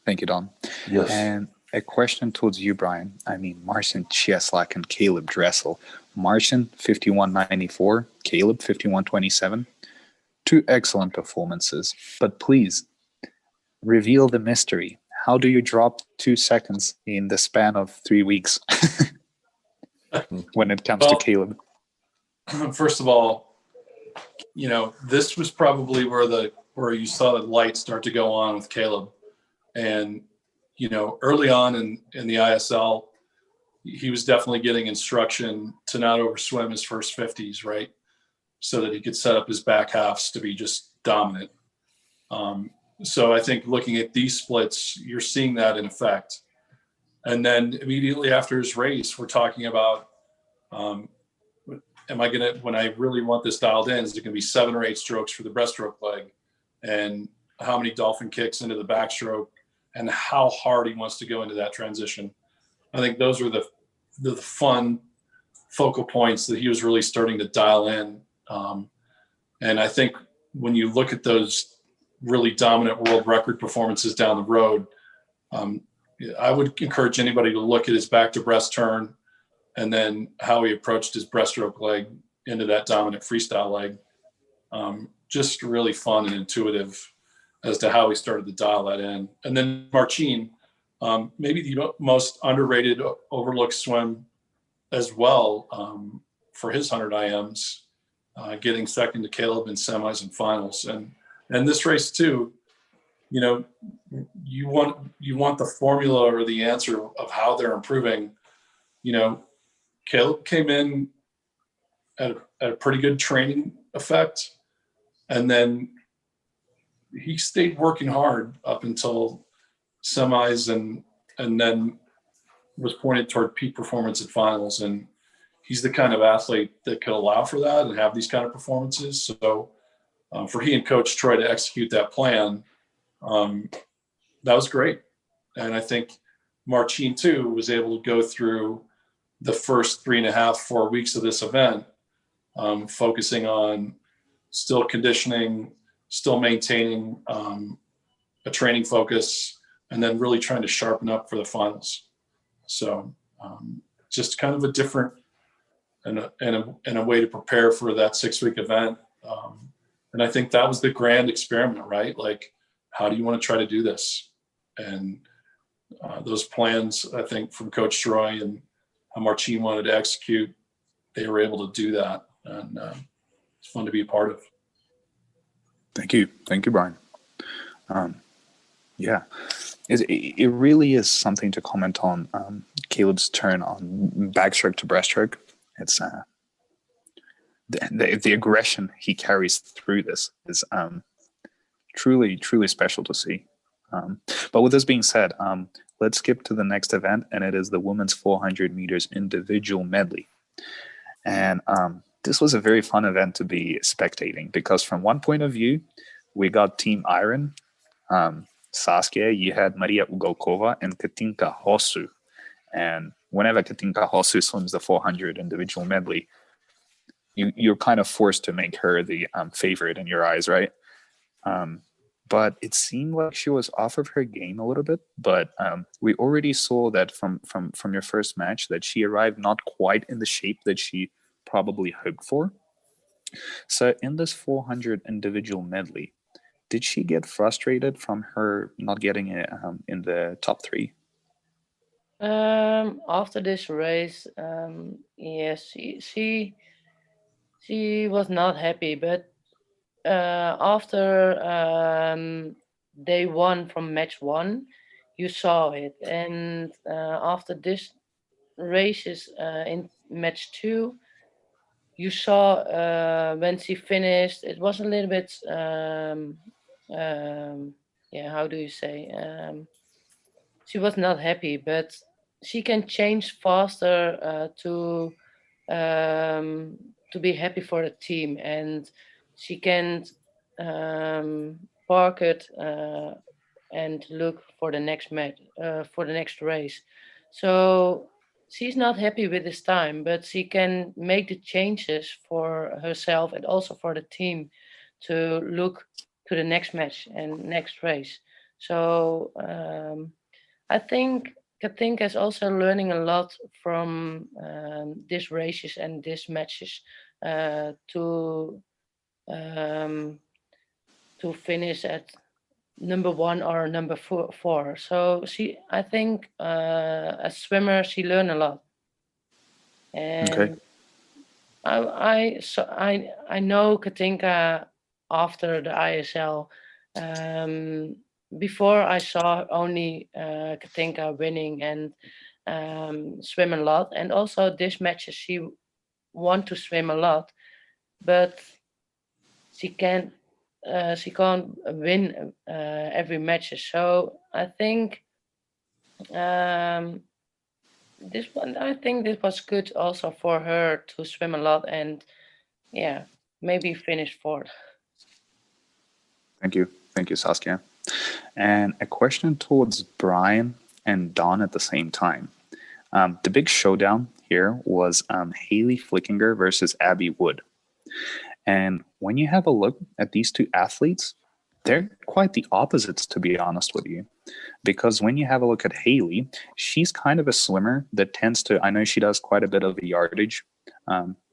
Thank you, Don. Yes. And a question towards you, Brian. I mean, Marcin Cieslak and Caleb Dressel. Marcin, 51.94. Caleb, 51.27. 2 excellent performances. But please, reveal the mystery. How do you drop 2 seconds in the span of 3 weeks when it comes to Caleb? First of all, this was probably where you saw the light start to go on with Caleb. And, early on in the ISL, he was definitely getting instruction to not overswim his first 50s, right? So that he could set up his back halves to be just dominant. So I think looking at these splits, you're seeing that in effect. And then immediately after his race, we're talking about, when I really want this dialed in, is it going to be 7 or 8 strokes for the breaststroke leg, and how many dolphin kicks into the backstroke, and how hard he wants to go into that transition. I think those are the fun focal points that he was really starting to dial in. And I think when you look at those really dominant world record performances down the road, I would encourage anybody to look at his back to breast turn and then how he approached his breaststroke leg into that dominant freestyle leg. Just really fun and intuitive as to how he started to dial that in. And then Marcin, maybe the most underrated, overlooked swim as well for his 100 IMs, getting second to Caleb in semis and finals. And this race too, you want the formula or the answer of how they're improving. Caleb came in at a pretty good training effect, and then he stayed working hard up until semis and then was pointed toward peak performance at finals. And he's the kind of athlete that could allow for that and have these kind of performances. So for he and Coach Troy to execute that plan, that was great. And I think Marcin too was able to go through the first 3.5, 4 weeks of this event, focusing on still conditioning, still maintaining a training focus, and then really trying to sharpen up for the finals. So just kind of a different and a way to prepare for that 6-week event. And I think that was the grand experiment, right? Like, how do you want to try to do this? And those plans, I think, from Coach Troy and how Marcin wanted to execute, they were able to do that. And it's fun to be a part of. Thank you, Brian. Yeah, it really is something to comment on. Caleb's turn on backstroke to breaststroke. It's the aggression he carries through this is truly special to see. But with this being said, let's skip to the next event, and it is the women's 400 meters individual medley. And this was a very fun event to be spectating, because from one point of view, we got Team Iron. Saskia, you had Maria Ugalkova and Katinka Hosu. And whenever Katinka Hosu swims the 400 individual medley, you're kind of forced to make her the favorite in your eyes, right? But it seemed like she was off of her game a little bit. But we already saw that from your first match that she arrived not quite in the shape that she probably hoped for. So in this 400 individual medley, did she get frustrated from her not getting it in the top 3? After this race, yes, she was not happy, but after day 1 from match 1, you saw it, and after this races in match 2, you saw when she finished, it was a little bit how do you say, she was not happy, but she can change faster to be happy for the team, and she can park it and look for the next match, for the next race. So she's not happy with this time, but she can make the changes for herself and also for the team to look to the next match and next race. So I think Katinka is also learning a lot from these races and these matches to finish at number 1 or number 4. So I think as swimmer, she learned a lot. And Okay. I know Katinka after the ISL. Before I saw only Katinka winning and swim a lot, and also this matches she want to swim a lot, but she can't win every match. So I think this was good also for her to swim a lot and maybe finish 4th. Thank you, Saskia. And a question towards Brian and Don at the same time. The big showdown here was Haley Flickinger versus Abby Wood. And when you have a look at these two athletes, they're quite the opposites, to be honest with you. Because when you have a look at Haley, she's kind of a swimmer that tends to, I know she does quite a bit of the yardage.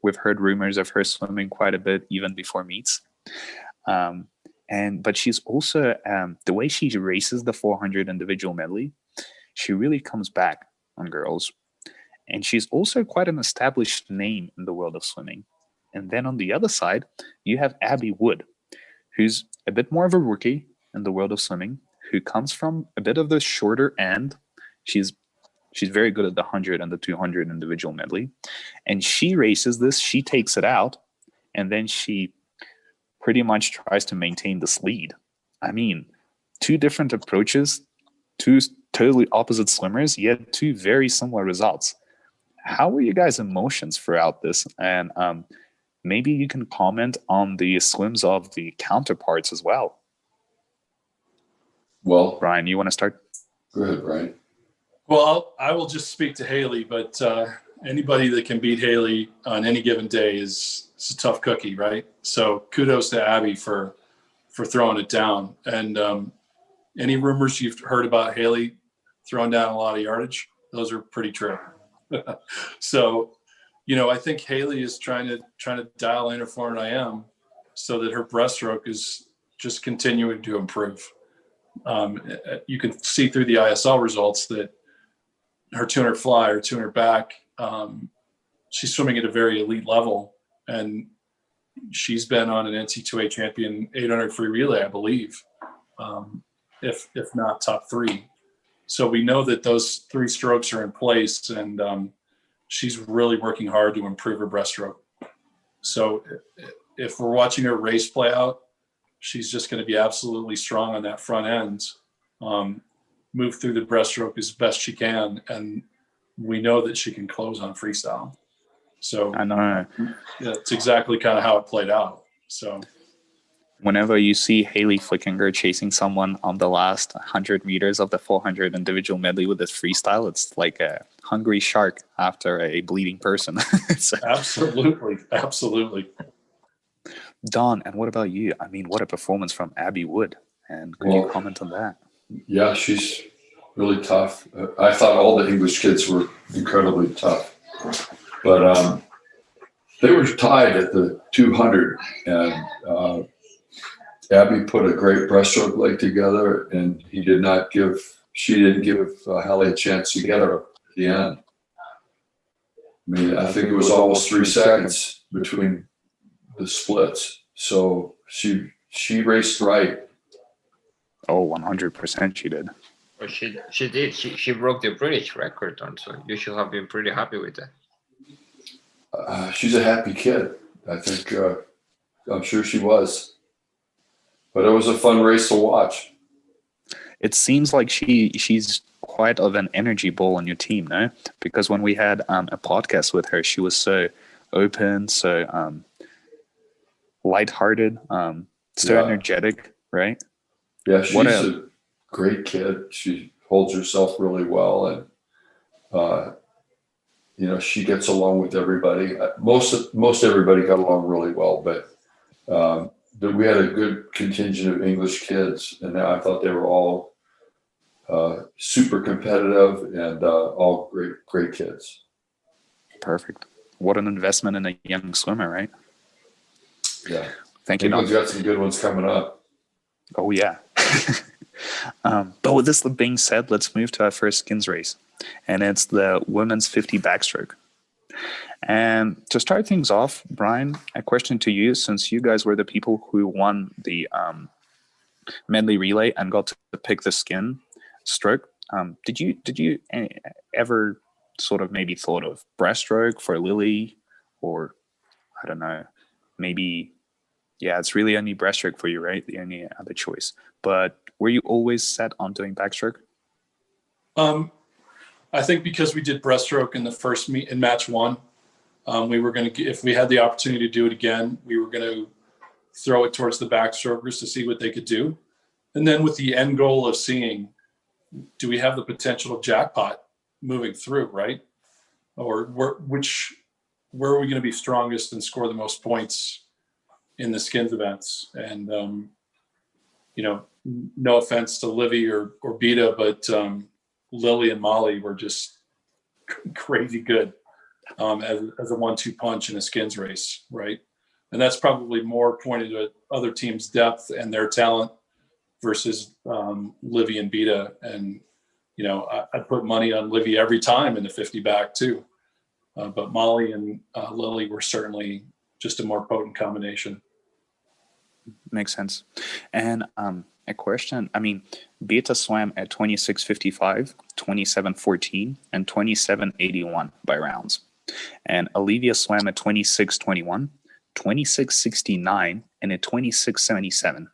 We've heard rumors of her swimming quite a bit even before meets. But she's also, the way she races the 400 individual medley, she really comes back on girls. And she's also quite an established name in the world of swimming. And then on the other side, you have Abby Wood, who's a bit more of a rookie in the world of swimming, who comes from a bit of the shorter end. She's very good at the 100 and the 200 individual medley. And she races this, she takes it out, and then she pretty much tries to maintain this lead. I mean, 2 different approaches, 2 totally opposite swimmers, yet 2 very similar results. how were you guys' emotions throughout this? And maybe you can comment on the swims of the counterparts as well. Well, Brian, you want to start? go ahead, Brian. Well, I will just speak to Haley, but anybody that can beat Haley on any given day is a tough cookie, right? So kudos to Abby for throwing it down. And any rumors you've heard about Haley throwing down a lot of yardage, those are pretty true. So, I think Haley is trying to dial in her 400 IM so that her breaststroke is just continuing to improve. You can see through the ISL results that her 200 fly or 200 back, she's swimming at a very elite level, and she's been on an NC2A champion 800 free relay, I believe, if not top 3. So we know that those 3 strokes are in place, and she's really working hard to improve her breaststroke. So if we're watching her race play out, she's just going to be absolutely strong on that front end, move through the breaststroke as best she can, and we know that she can close on freestyle. So I know. That's exactly kind of how it played out. So whenever you see Haley Flickinger chasing someone on the last 100 meters of the 400 individual medley with this freestyle, it's like a hungry shark after a bleeding person. So, absolutely. Don, and what about you? I mean, what a performance from Abby Wood. And could you comment on that? Yeah, she's really tough. I thought all the English kids were incredibly tough. But they were tied at the 200, and Abby put a great breaststroke leg together, and she didn't give Hallie a chance to get her at the end. I mean, I think it was almost 3 seconds between the splits. So she raced right. Oh, 100% she did. Well, she did. She broke the British record, so you should have been pretty happy with that. She's a happy kid. I think I'm sure she was. But it was a fun race to watch. It seems like she's quite of an energy ball on your team, no? Because when we had a podcast with her, she was so open, so lighthearted, so energetic, right? Yeah, she's a great kid. She holds herself really well, and she gets along with everybody. Most everybody got along really well, but we had a good contingent of English kids, and I thought they were all super competitive and all great kids. Perfect. What an investment in a young swimmer, right? Yeah. Thank you. England's got some good ones coming up. Oh, yeah. But with this being said, let's move to our first skins race, and it's the women's 50 backstroke. And to start things off, Brian, a question to you, since you guys were the people who won the medley relay and got to pick the skin stroke. Did you ever sort of maybe thought of breaststroke for Lily, or I don't know, maybe, yeah, it's really only breaststroke for you, right? The only other choice. But were you always set on doing backstroke? I think because we did breaststroke in the first in match 1, we were going to, if we had the opportunity to do it again, we were going to throw it towards the backstrokers to see what they could do. And then with the end goal of seeing, do we have the potential of jackpot moving through, right? Or where are we going to be strongest and score the most points in the skins events? And, no offense to Livy or Beta, but Lily and Molly were just crazy good as a 1-2 punch in a skins race, right? And that's probably more pointed at other teams' depth and their talent versus Livy and Beta. And, I'd put money on Livy every time in the 50 back too. But Molly and Lily were certainly just a more potent combination. Makes sense. And a question, I mean, Beta swam at 26:55, 27:14, and 27:81 by rounds. And Olivia swam at 26:21, 26:69, and at 26:77.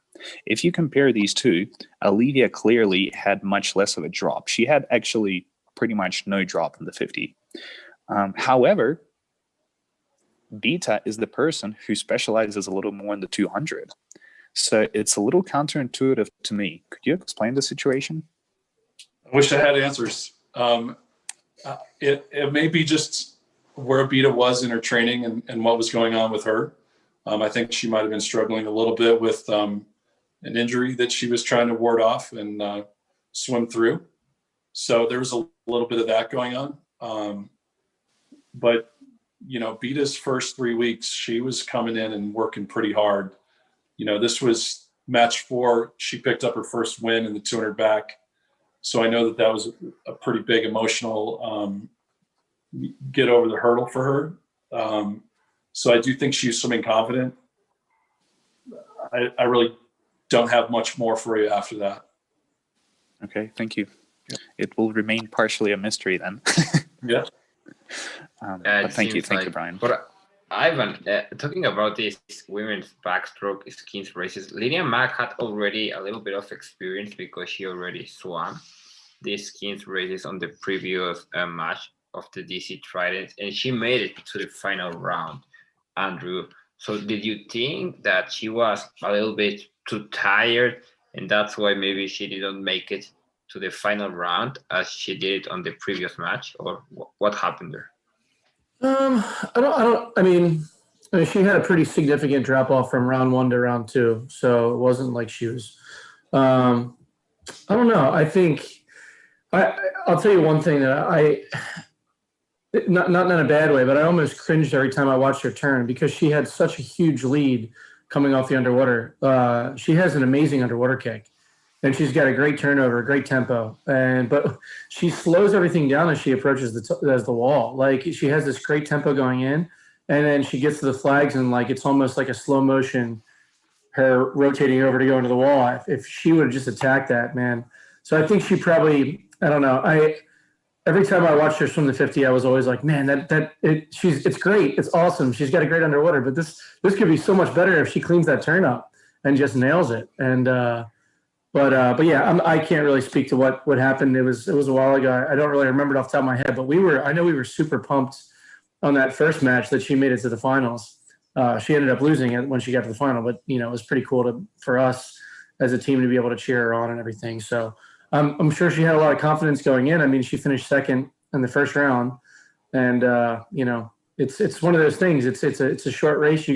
If you compare these two, Olivia clearly had much less of a drop. She had actually pretty much no drop in the 50. However, Beta is the person who specializes a little more in the 200. So it's a little counterintuitive to me. Could you explain the situation? I wish I had answers. It may be just where Beta was in her training and what was going on with her. I think she might have been struggling a little bit with an injury that she was trying to ward off and swim through. So there was a little bit of that going on. But, Beta's first 3 weeks, she was coming in and working pretty hard. This was match 4. She picked up her first win in the 200 back. So I know that was a pretty big emotional get over the hurdle for her. So I do think she's swimming confident. I really don't have much more for you after that. Okay, thank you. Yeah. It will remain partially a mystery then. Yeah. But thank you, Brian. But Ivan, talking about these women's backstroke skins races, Lydia Mack had already a little bit of experience because she already swam these skins races on the previous match of the DC Tridents, and she made it to the final round, Andrew. So did you think that she was a little bit too tired, and that's why maybe she didn't make it to the final round as she did on the previous match, or what happened there? I mean, she had a pretty significant drop off from round 1 to round 2, so it wasn't like she was. I don't know. I think I'll tell you one thing that not in a bad way, but I almost cringed every time I watched her turn because she had such a huge lead coming off the underwater. She has an amazing underwater kick, and she's got a great turnover, great tempo, but she slows everything down as she approaches the wall. Like she has this great tempo going in, and then she gets to the flags, and like it's almost like a slow motion, her rotating over to go into the wall. If she would have just attacked that, man. So I think she probably, I don't know. Every time I watched her swim the 50, I was always like, man, it's great. It's awesome. She's got a great underwater, but this could be so much better if she cleans that turn up and just nails it. And, but yeah, I can't really speak to what happened. It was a while ago. I don't really remember it off the top of my head, but I know we were super pumped on that first match that she made it to the finals. She ended up losing it when she got to the final, but it was pretty cool for us as a team to be able to cheer her on and everything. So I'm sure she had a lot of confidence going in. I mean, she finished second in the first round, and it's one of those things. It's a short race.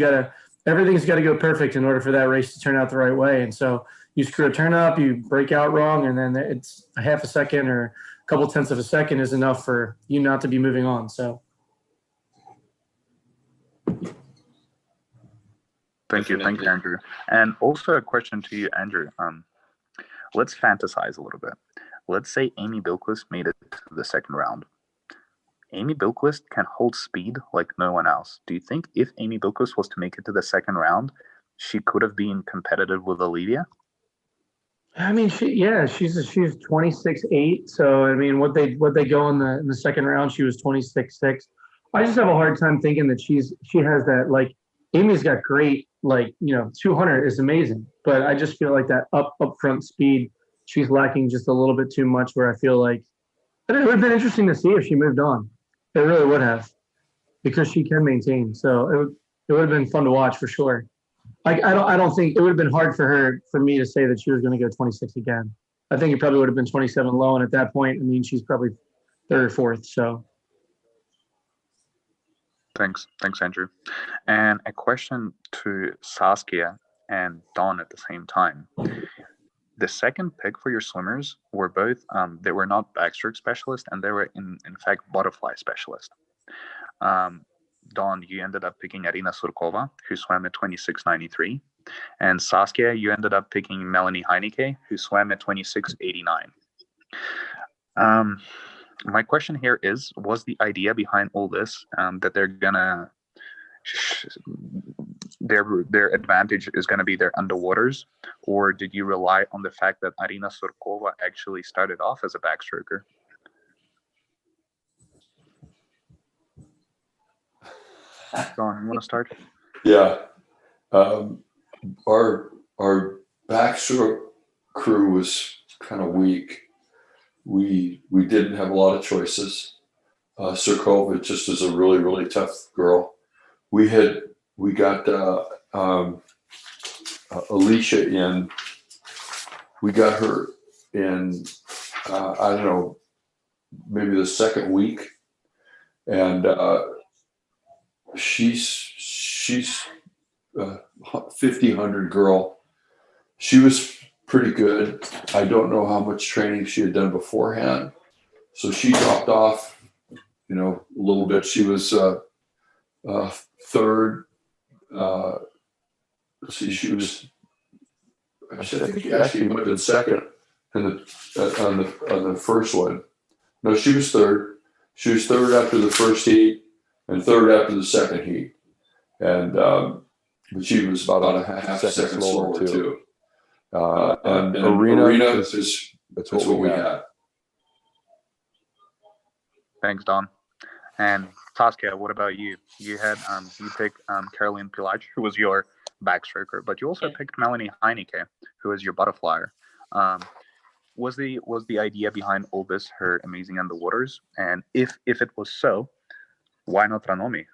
Everything's got to go perfect in order for that race to turn out the right way. And so you screw a turn up, you break out wrong, and then it's a half a second or a couple tenths of a second is enough for you not to be moving on. So. Thank you, Andrew. And also a question to you, Andrew. Let's fantasize a little bit. Let's say Amy Bilquist made it to the second round. Amy Bilquist can hold speed like no one else. Do you think if Amy Bilquist was to make it to the second round, she could have been competitive with Olivia? I mean, she's 26.8. So I mean, what they go in the second round, she was 26.6. I just have a hard time thinking that she has that, like, Amy's got great, 200 is amazing, but I just feel like that up front speed, she's lacking just a little bit too much, where I feel like it would have been interesting to see if she moved on. It really would have, because she can maintain. So it would have been fun to watch for sure. I don't think it would have been hard for me to say that she was going to go 26 again. I think it probably would have been 27 low. And at that point, I mean, she's probably third or fourth. So. Thanks, Andrew. And a question to Saskia and Dawn at the same time. The second pick for your swimmers were both, they were not backstroke specialists, and they were in fact butterfly specialists. Dawn, you ended up picking Arina Surkova, who swam at 26.93. And Saskia, you ended up picking Melanie Heineke, who swam at 26.89. My question here was the idea behind all this that they're gonna their advantage is gonna be their underwaters, or did you rely on the fact that Arina Surkova actually started off as a backstroker? John, you want to start? Yeah, our backstroke crew was kind of weak. We didn't have a lot of choices. Surkova just is a really, really tough girl. We got Alicia in. We got her in, I don't know, maybe the second week, and she's a 50-100 girl. She was pretty good. I don't know how much training she had done beforehand, so she dropped off, a little bit. She was third. She was. I think she actually might have been second on the first one. No, she was third. She was third after the first heat and third after the second heat, and but she was about a half second slower too. And Arena is that's what we had. Thanks, Don. And Saskia, what about you? You had you picked Caroline Pilac, who was your backstroker, but you also picked Melanie Heineke, who is your butterflyer. Was the idea behind all this her amazing underwaters? And if it was so, why not Ranomi?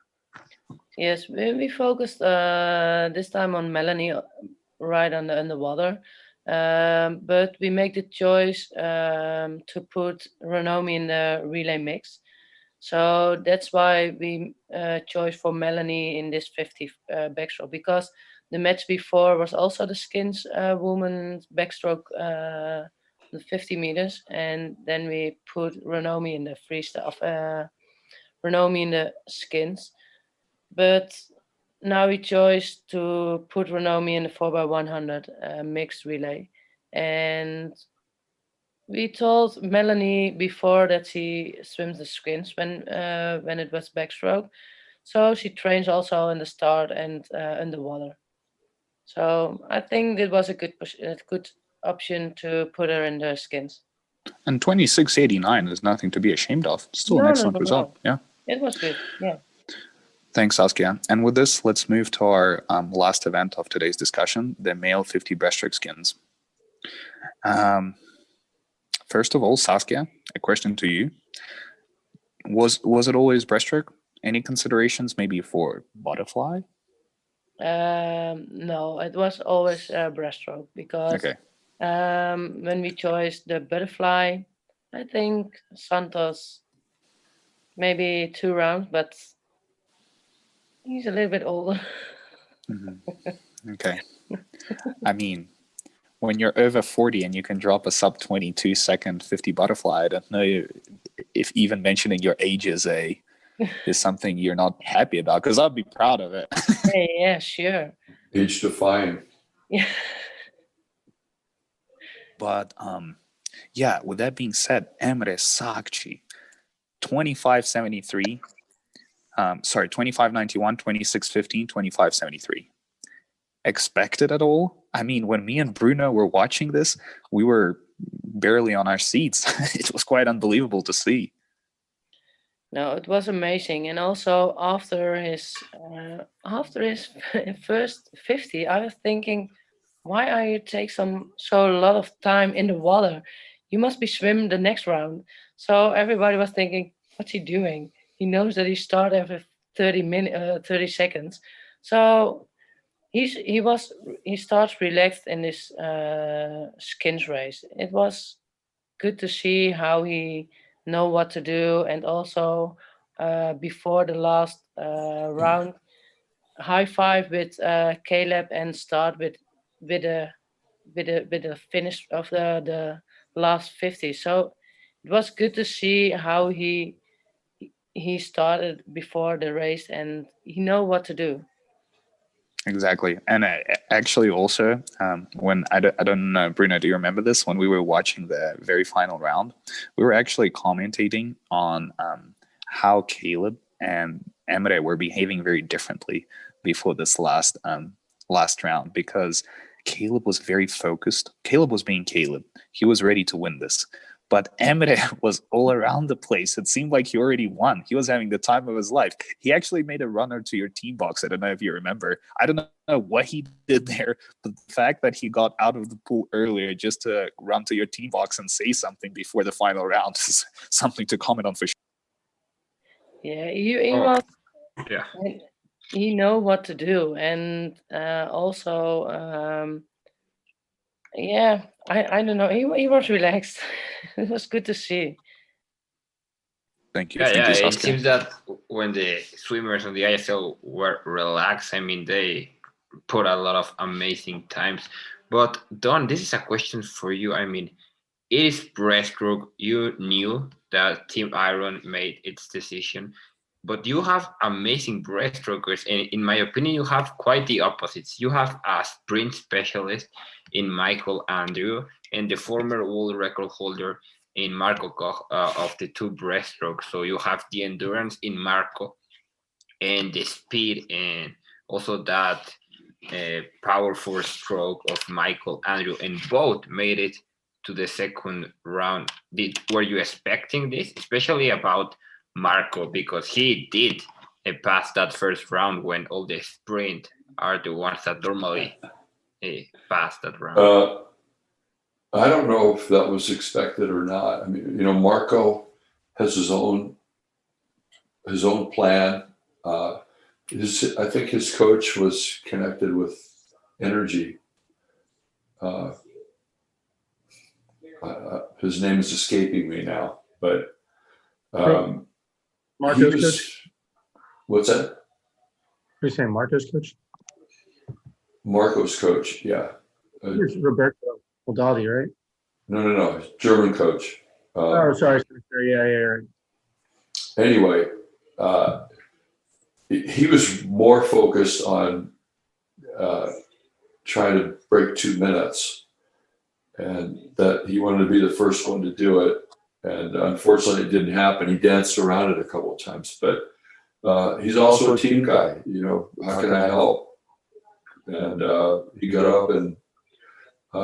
Yes, we focused this time on Melanie right on the underwater, but we make the choice to put Ranomi in the relay mix. So that's why we chose for Melanie in this 50 backstroke, because the match before was also the skins woman backstroke, the 50 meters, and then we put Ranomi in the freestyle, Ranomi in the skins. But now we chose to put Ranomi in the 4x100 mixed relay, and we told Melanie before that she swims the skins when it was backstroke, so she trains also in the start and underwater. So I think it was a good option to put her in the skins. And 26.89 is nothing to be ashamed of. Still an excellent result. Yeah, it was good. Yeah. Thanks, Saskia. And with this, let's move to our last event of today's discussion, the male 50 breaststroke skins. First of all, Saskia, a question to you. Was it always breaststroke? Any considerations maybe for butterfly? No, it was always breaststroke, because when we chose the butterfly, I think Santos maybe 2 rounds, but he's a little bit older. Mm-hmm. Okay. I mean, when you're over 40 and you can drop a sub 22 second 50 butterfly, I don't know if even mentioning your age is something you're not happy about, because I'd be proud of it. Yeah, sure. Age defying. Yeah. But yeah, with that being said, Emre Sakci, 25.73, 25.91, 26.15, 25.73. Expected at all? I mean, when me and Bruno were watching this, we were barely on our seats. It was quite unbelievable to see. No, it was amazing, and also after his first 50, I was thinking, why are you take so a lot of time in the water? You must be swimming the next round. So everybody was thinking, what's he doing? He knows that he started every 30 seconds. So he starts relaxed in this skins race. It was good to see how he know what to do, and also before the last round, high five with Caleb and start with the finish of the last 50. So it was good to see how he started before the race, and he know what to do. Exactly. And actually also, when I don't know, Bruno, do you remember this? When we were watching the very final round, we were actually commentating on how Caleb and Emre were behaving very differently before this last round, because Caleb was very focused. Caleb was being Caleb. He was ready to win this. But Emre was all around the place. It seemed like he already won. He was having the time of his life. He actually made a runner to your team box. I don't know if you remember. I don't know what he did there, but the fact that he got out of the pool earlier just to run to your team box and say something before the final round is something to comment on for sure. Yeah, he Oh, was. yeah. He know what to do, and also, yeah, I don't know. He was relaxed. It was good to see. Thank you, Yeah, it Saskia. seems that when the swimmers on the ISL were relaxed, I mean, they put a lot of amazing times. But Don, this is a question for you. I mean, it is breaststroke. You knew that Team Iron made its decision, but you have amazing breaststrokers. And in my opinion, you have quite the opposites. You have a sprint specialist in Michael Andrew and the former world record holder in Marco Koch of the two breaststrokes. So you have the endurance in Marco and the speed and also that powerful stroke of Michael Andrew, and both made it to the second round. Were you expecting this, especially about Marco, because he did pass that first round when all the sprint are the ones that normally pass that round? I don't know if that was expected or not. I mean, Marco has his own plan. I think his coach was connected with energy. His name is escaping me now, but Marco's coach? What's that? You're saying Marco's coach? Marco's coach, yeah. It's Roberto Baldaldi, right? No, German coach. Sorry. Yeah, right. Anyway, he was more focused on trying to break 2 minutes, and that he wanted to be the first one to do it. And unfortunately, it didn't happen. He danced around it a couple of times, but he's also a team guy. How can I help? And he got up and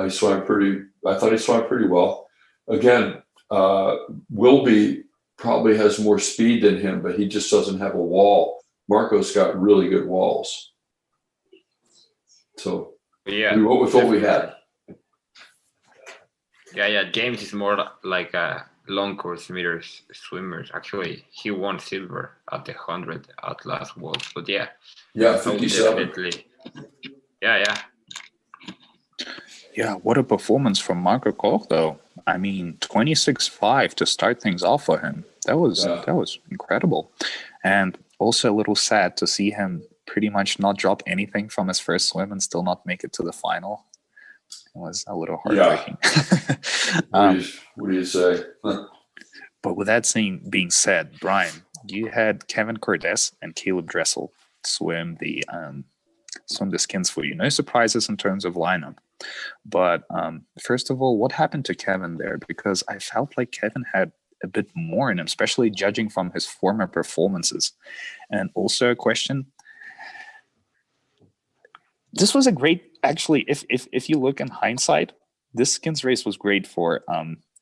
he swam I thought he swam pretty well. Again, Wilby probably has more speed than him, but he just doesn't have a wall. Marco's got really good walls. So yeah, we went with what we had. Yeah. James is more like a long course meters swimmers. Actually, he won silver at the 100 at last Worlds. But yeah, 57. Definitely. Yeah. Yeah, what a performance from Marco Koch, though. I mean, 26.5 to start things off for him. That was incredible. And also a little sad to see him pretty much not drop anything from his first swim and still not make it to the final. It was a little heartbreaking. Yeah. What do you say? But with that being said, Brian, you had Kevin Cordes and Caleb Dressel swim the skins for you. No surprises in terms of lineup. But first of all, what happened to Kevin there? Because I felt like Kevin had a bit more in him, especially judging from his former performances. And also a question. This was a great, actually, if you look in hindsight, this skins race was great for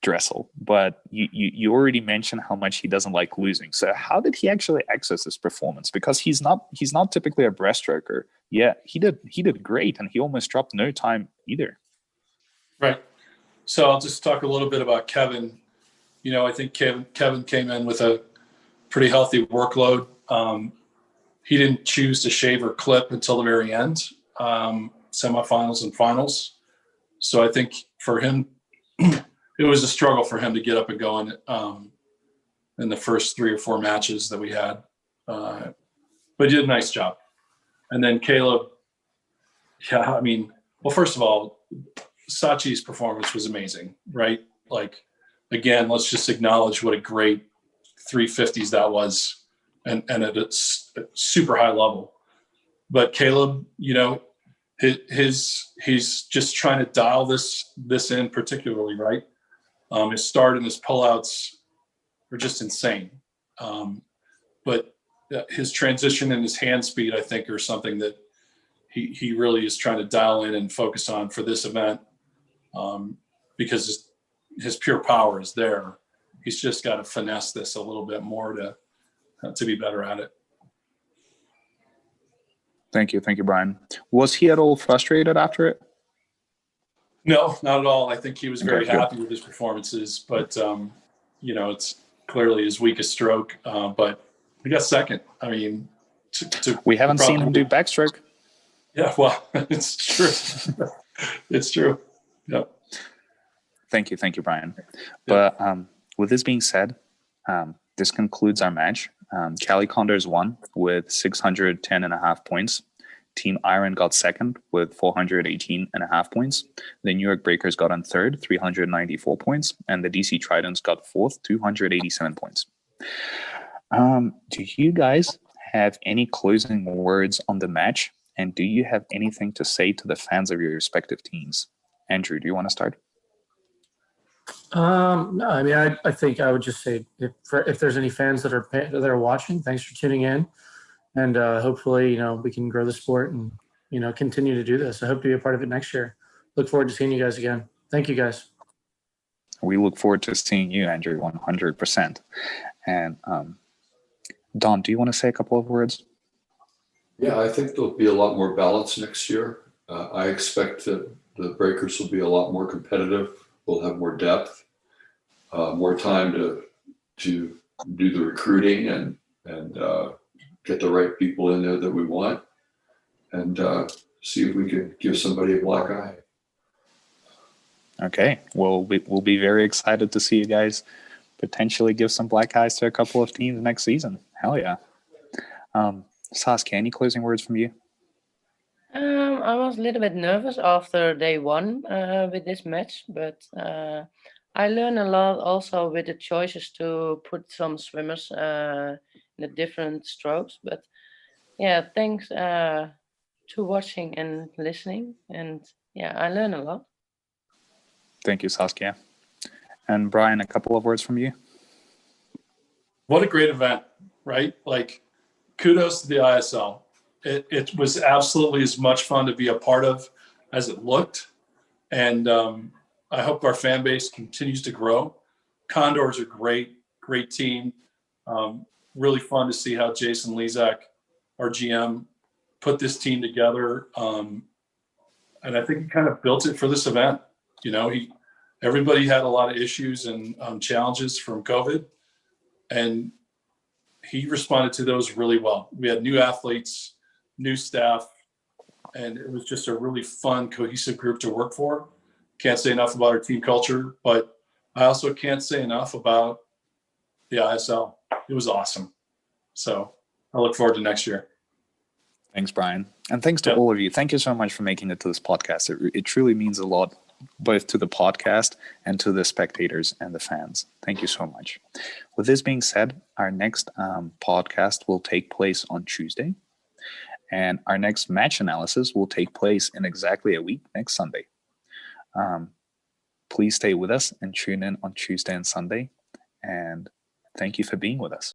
Dressel, but you already mentioned how much he doesn't like losing. So how did he actually access his performance? Because he's not typically a breaststroker. Yeah, he did great, and he almost dropped no time either. Right. So I'll just talk a little bit about Kevin. I think Kevin came in with a pretty healthy workload. He didn't choose to shave or clip until the very end, semifinals and finals. So I think for him, it was a struggle for him to get up and going in the first 3 or 4 matches that we had. But he did a nice job. And then Caleb, first of all, Sachi's performance was amazing, right? Like, again, let's just acknowledge what a great 350s that was, and at a super high level. But Caleb, he's just trying to dial this in particularly, right? His start and his pullouts are just insane. But his transition and his hand speed, I think, are something that he really is trying to dial in and focus on for this event, because his pure power is there. He's just got to finesse this a little bit more to be better at it. Thank you, Brian. Was he at all frustrated after it? No, not at all. I think he was very happy with his performances, but it's clearly his weakest stroke. But He got second. I mean, We haven't seen him do backstroke. Yeah, well, it's true. It's true. Yep. Thank you, Brian. But with this being said, this concludes our match. Cali Condors won with 610.5 points. Team Iron got second with 418.5 points. The New York Breakers got on third, 394 points. And the DC Tridents got fourth, 287 points. Do you guys have any closing words on the match? And do you have anything to say to the fans of your respective teams? Andrew, do you want to start? No, I mean, I think I would just say if there's any fans that are watching, thanks for tuning in, and hopefully, we can grow the sport and continue to do this. I hope to be a part of it next year. Look forward to seeing you guys again. Thank you, guys. We look forward to seeing you, Andrew, 100%. And Don, do you want to say a couple of words? Yeah, I think there'll be a lot more balance next year. I expect that the Breakers will be a lot more competitive. We'll have more depth, more time to do the recruiting and get the right people in there that we want, and see if we can give somebody a black eye. Okay, well, we'll be very excited to see you guys potentially give some black eyes to a couple of teams next season. Hell yeah. Saskia, any closing words from you? I was a little bit nervous after day one with this match, but I learned a lot also with the choices to put some swimmers in the different strokes. But yeah, thanks to watching and listening. And yeah, I learned a lot. Thank you, Saskia. And Brian, a couple of words from you? What a great event, right? Like, kudos to the ISL. It was absolutely as much fun to be a part of as it looked. And I hope our fan base continues to grow. Condors are great team. Really fun to see how Jason Lezak, our GM, put this team together. And I think he kind of built it for this event. Everybody had a lot of issues and challenges from COVID, and he responded to those really well. We had new athletes, new staff, and it was just a really fun, cohesive group to work for. Can't say enough about our team culture, but I also can't say enough about the ISL. It was awesome. So I look forward to next year. Thanks, Brian. And thanks to all of you. Thank you so much for making it to this podcast. It truly means a lot, both to the podcast and to the spectators and the fans. Thank you so much. With this being said, our next podcast will take place on Tuesday. And our next match analysis will take place in exactly a week, next Sunday. Please stay with us and tune in on Tuesday and Sunday. And thank you for being with us.